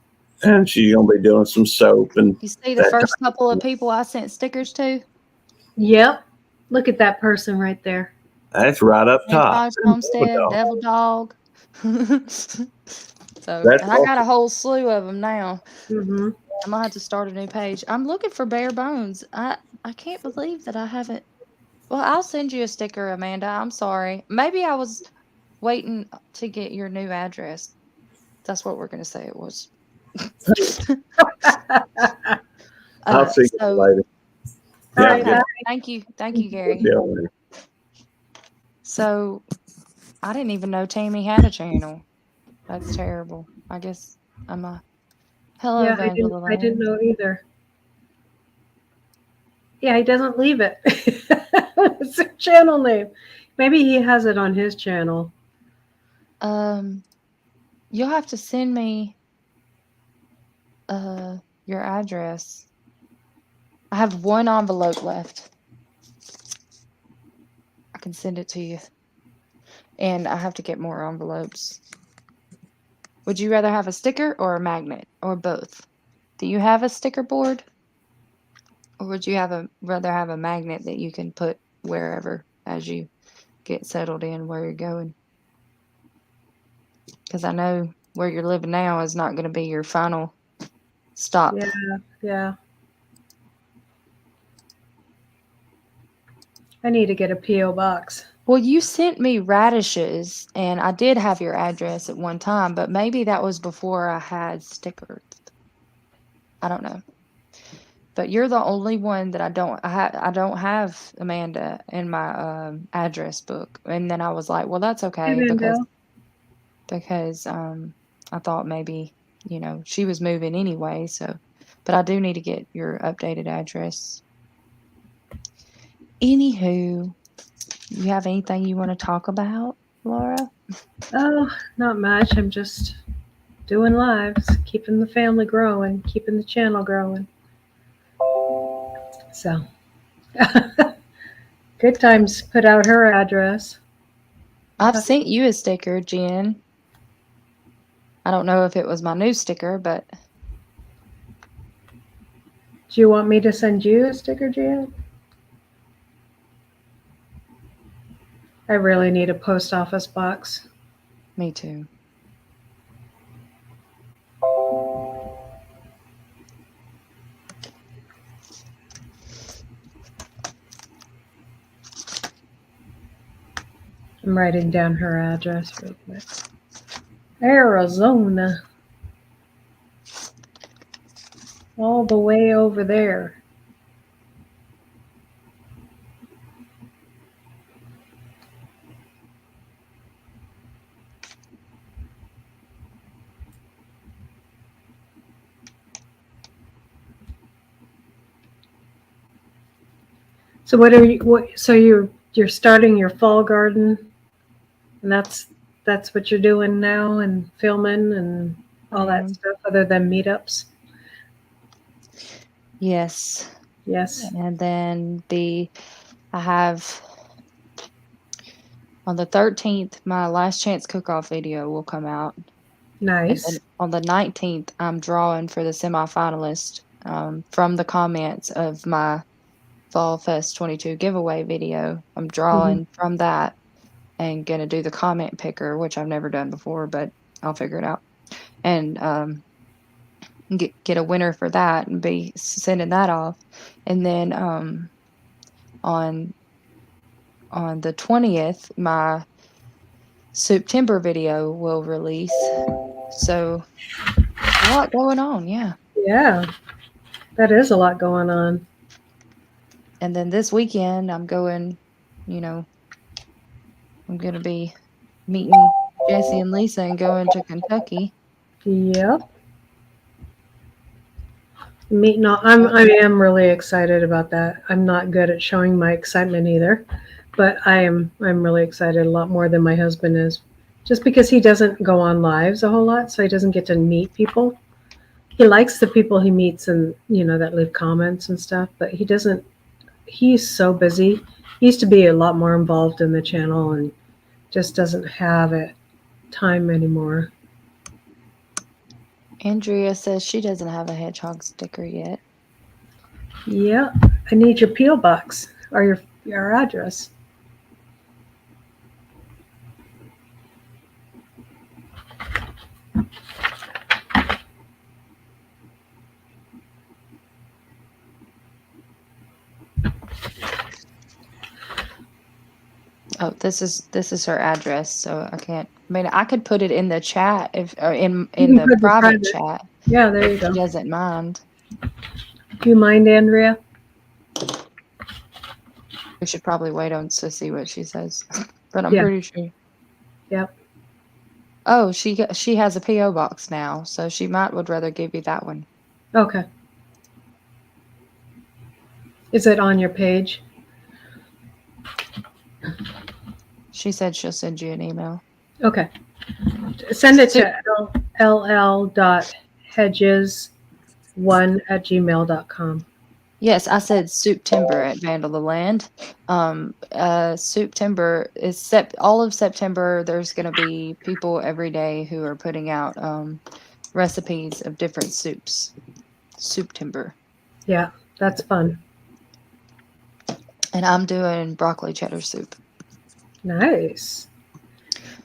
And she's going to be doing some soap and. You see the first couple of people I sent stickers to? Yep. Look at that person right there. That's right up top. Franchise Homestead, Devil Dog. And I got a whole slew of them now. Mm-hmm. I might have to start a new page. I'm looking for bare bones. I can't believe that I haven't. Well, I'll send you a sticker, Amanda. I'm sorry. Maybe I was waiting to get your new address. That's what we're going to say it was. I'll see you later. All right, thank you, Gary. So, I didn't even know Tammy had a channel. That's terrible. I guess I'm a hello, Evangeline. I didn't know either. Yeah, he doesn't leave it. It's a channel name. Maybe he has it on his channel. You'll have to send me your address. I have one envelope left. I can send it to you. And I have to get more envelopes. Would you rather have a sticker or a magnet or both? Do you have a sticker board? Or would you rather have a magnet that you can put wherever as you get settled in where you're going? Because I know where you're living now is not going to be your final stop. Yeah. I need to get a P.O. box. Well, you sent me radishes, and I did have your address at one time, but maybe that was before I had stickers. I don't know. But you're the only one that I don't have Amanda in my address book. And then I was like, well, that's okay because I thought maybe, she was moving anyway. So, but I do need to get your updated address. Anywho, you have anything you want to talk about, Laura? Oh, not much. I'm just doing lives, keeping the family growing, keeping the channel growing. So, Good Times put out her address. I've sent you a sticker, Jen. I don't know if it was my new sticker, but. Do you want me to send you a sticker, Jen? I really need a post office box. Me too. I'm writing down her address real quick. Arizona. All the way over there. So you're starting your fall garden, and that's what you're doing now, and filming and all that stuff other than meetups? Yes. Yes. And then I have on the 13th, my last chance cook-off video will come out. And Nice. then on the 19th, I'm drawing for the semifinalist from the comments of my Fall Fest 22 giveaway video. I'm drawing from that and gonna do the comment picker, which I've never done before, but I'll figure it out. And get a winner for that and be sending that off. And then on the 20th, my September video will release. So a lot going on, yeah. Yeah, that is a lot going on. And then this weekend, I'm going, I'm going to be meeting Jesse and Lisa and going to Kentucky. Yep. I am really excited about that. I'm not good at showing my excitement either, but I'm really excited a lot more than my husband is, just because he doesn't go on lives a whole lot, so he doesn't get to meet people. He likes the people he meets and that leave comments and stuff, but he's so busy. He used to be a lot more involved in the channel and just doesn't have it time anymore. Andrea says she doesn't have a hedgehog sticker yet. Yeah, I need your P.O. box or your address. Oh, this is her address, so I can't. I mean, I could put it in the chat or in the private chat. Yeah, there you go. She doesn't mind. Do you mind, Andrea? We should probably wait on to see what she says, but I'm pretty sure. Yep. Oh, she has a PO box now, so she would rather give you that one. Okay. Is it on your page? She said she'll send you an email. Okay. Send it to ll.hedges1@gmail.com. Yes, I said September at Vandal the Land. September is all of September. There's going to be people every day who are putting out recipes of different soups. September. Yeah, that's fun. And I'm doing broccoli cheddar soup. Nice.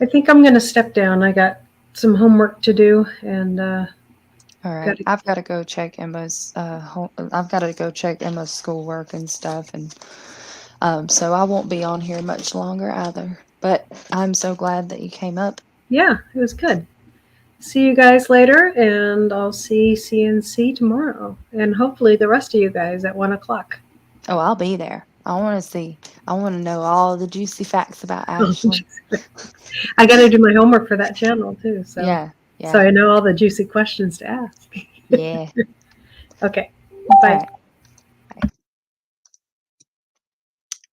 I think I'm going to step down. I got some homework to do, and all right. I've got to go check Emma's schoolwork and stuff, and so I won't be on here much longer either. But I'm so glad that you came up. Yeah, it was good. See you guys later, and I'll see CNC tomorrow, and hopefully the rest of you guys at 1:00. Oh, I'll be there. I want to know all the juicy facts about Ashley. I got to do my homework for that channel too. So yeah. So I know all the juicy questions to ask. Yeah. Okay. Bye. Right. Bye.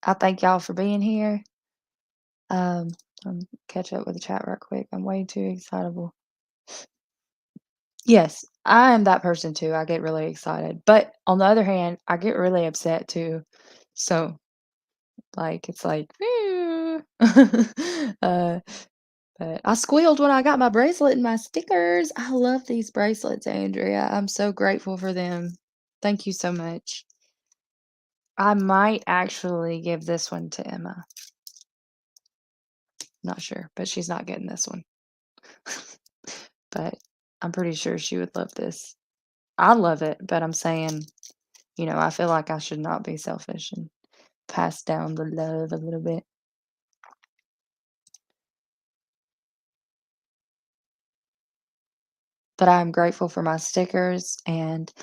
I thank y'all for being here. I'll catch up with the chat real quick. I'm way too excitable. Yes, I am that person too. I get really excited. But on the other hand, I get really upset too. So it's like but I squealed when I got my bracelet and my stickers. I love these bracelets, Andrea. I'm so grateful for them. Thank you so much. I might actually give this one to Emma. Not sure, but she's not getting this one. But I'm pretty sure she would love this. I love it, but I'm saying, I feel like I should not be selfish and pass down the love a little bit. But I'm grateful for my stickers and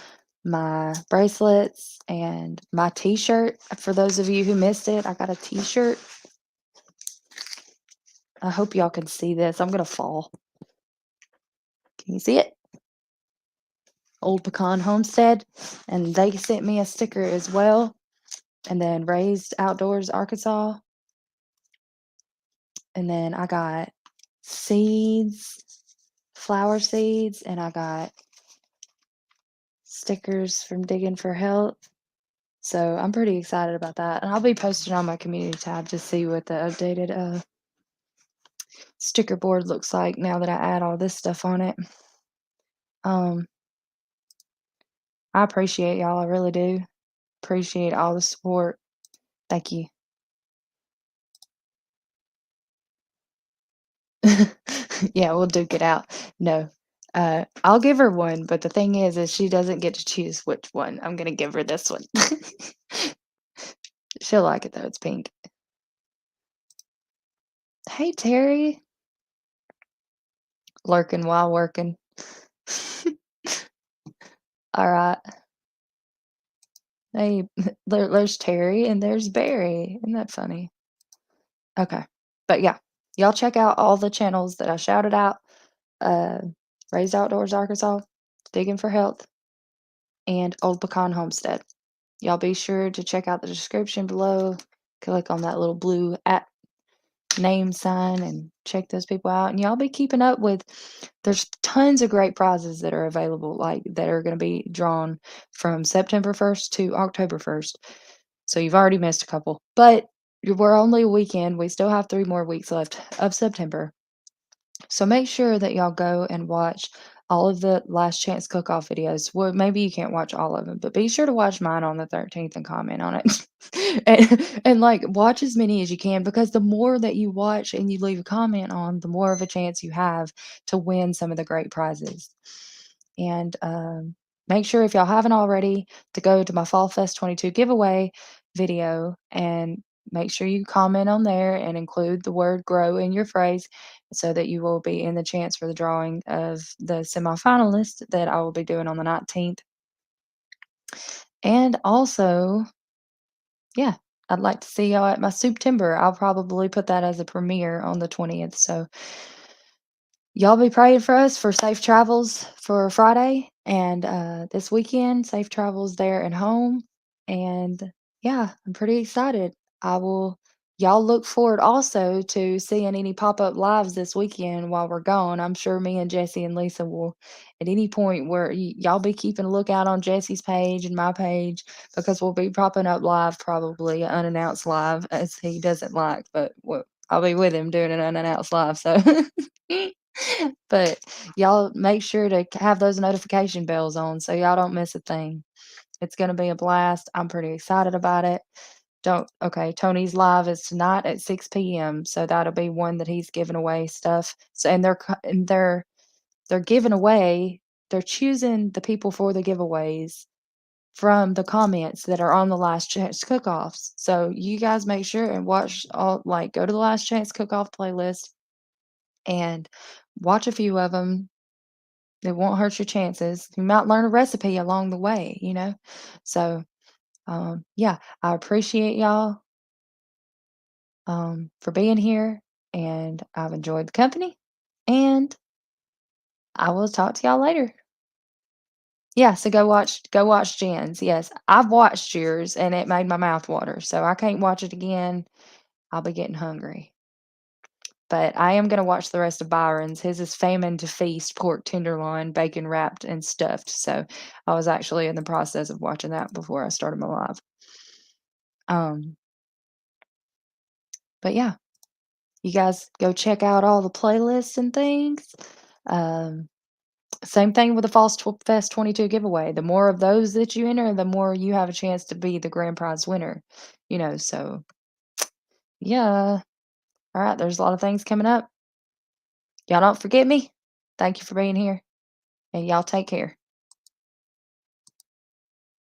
my bracelets and my t-shirt. For those of you who missed it, I got a t-shirt. I hope y'all can see this. I'm going to fall. Can you see it? Old Pecan Homestead. And they sent me a sticker as well. And then Raised Outdoors, Arkansas. And then I got seeds flower seeds, and I got stickers from Digging for Health. So I'm pretty excited about that. And I'll be posting on my community tab to see what the updated sticker board looks like now that I add all this stuff on it. I appreciate y'all. I really do. Appreciate all the support. Thank you. Yeah, we'll duke it out. No. I'll give her one, but the thing is she doesn't get to choose which one. I'm gonna give her this one. She'll like it though. It's pink. Hey Terry. Lurking while working. All right. Hey, there's Terry and there's Barry. Isn't that funny? Okay. But yeah, y'all check out all the channels that I shouted out. Raised Outdoors Arkansas, Digging for Health, and Old Pecan Homestead. Y'all be sure to check out the description below. Click on that little blue @name sign and check those people out. And y'all be keeping up with, there's tons of great prizes that are available, like that are going to be drawn from September 1st to October 1st. So you've already missed a couple, but we're only a weekend. We still have 3 more weeks left of September. So make sure that y'all go and watch all of the Last Chance Cook-Off videos. Well, maybe you can't watch all of them, but be sure to watch mine on the 13th and comment on it. and like watch as many as you can, because the more that you watch and you leave a comment on, the more of a chance you have to win some of the great prizes. And make sure, if y'all haven't already, to go to my Fall Fest 22 giveaway video and make sure you comment on there and include the word grow in your phrase, so that you will be in the chance for the drawing of the semifinalist that I will be doing on the 19th. And also, yeah, I'd like to see y'all at my September. I'll probably put that as a premiere on the 20th. So y'all be praying for us for safe travels for Friday and this weekend. Safe travels there and home. And yeah, I'm pretty excited. Y'all look forward also to seeing any pop-up lives this weekend while we're gone. I'm sure me and Jesse and Lisa will, at any point, where y'all be keeping a lookout on Jesse's page and my page, because we'll be popping up live, probably unannounced live, as he doesn't like, but I'll be with him doing an unannounced live. So, but y'all make sure to have those notification bells on so y'all don't miss a thing. It's going to be a blast. I'm pretty excited about it. Okay, Tony's live is tonight at 6 p.m. So that'll be one that he's giving away stuff. So, and they're giving away, they're choosing the people for the giveaways from the comments that are on the Last Chance Cook-Offs. So you guys make sure and watch go to the Last Chance Cook-Off playlist and watch a few of them. It won't hurt your chances. You might learn a recipe along the way, So, yeah, I appreciate y'all for being here, and I've enjoyed the company, and I will talk to y'all later. Yeah, so go watch Jen's. Yes, I've watched yours, and it made my mouth water, so I can't watch it again. I'll be getting hungry. But I am gonna watch the rest of Byron's. His is Famine to Feast, pork tenderloin, bacon wrapped and stuffed. So I was actually in the process of watching that before I started my live. But yeah, you guys go check out all the playlists and things. Same thing with the Fall Fest 22 giveaway. The more of those that you enter, the more you have a chance to be the grand prize winner. So yeah. All right, there's a lot of things coming up. Y'all don't forget me. Thank you for being here, and y'all take care.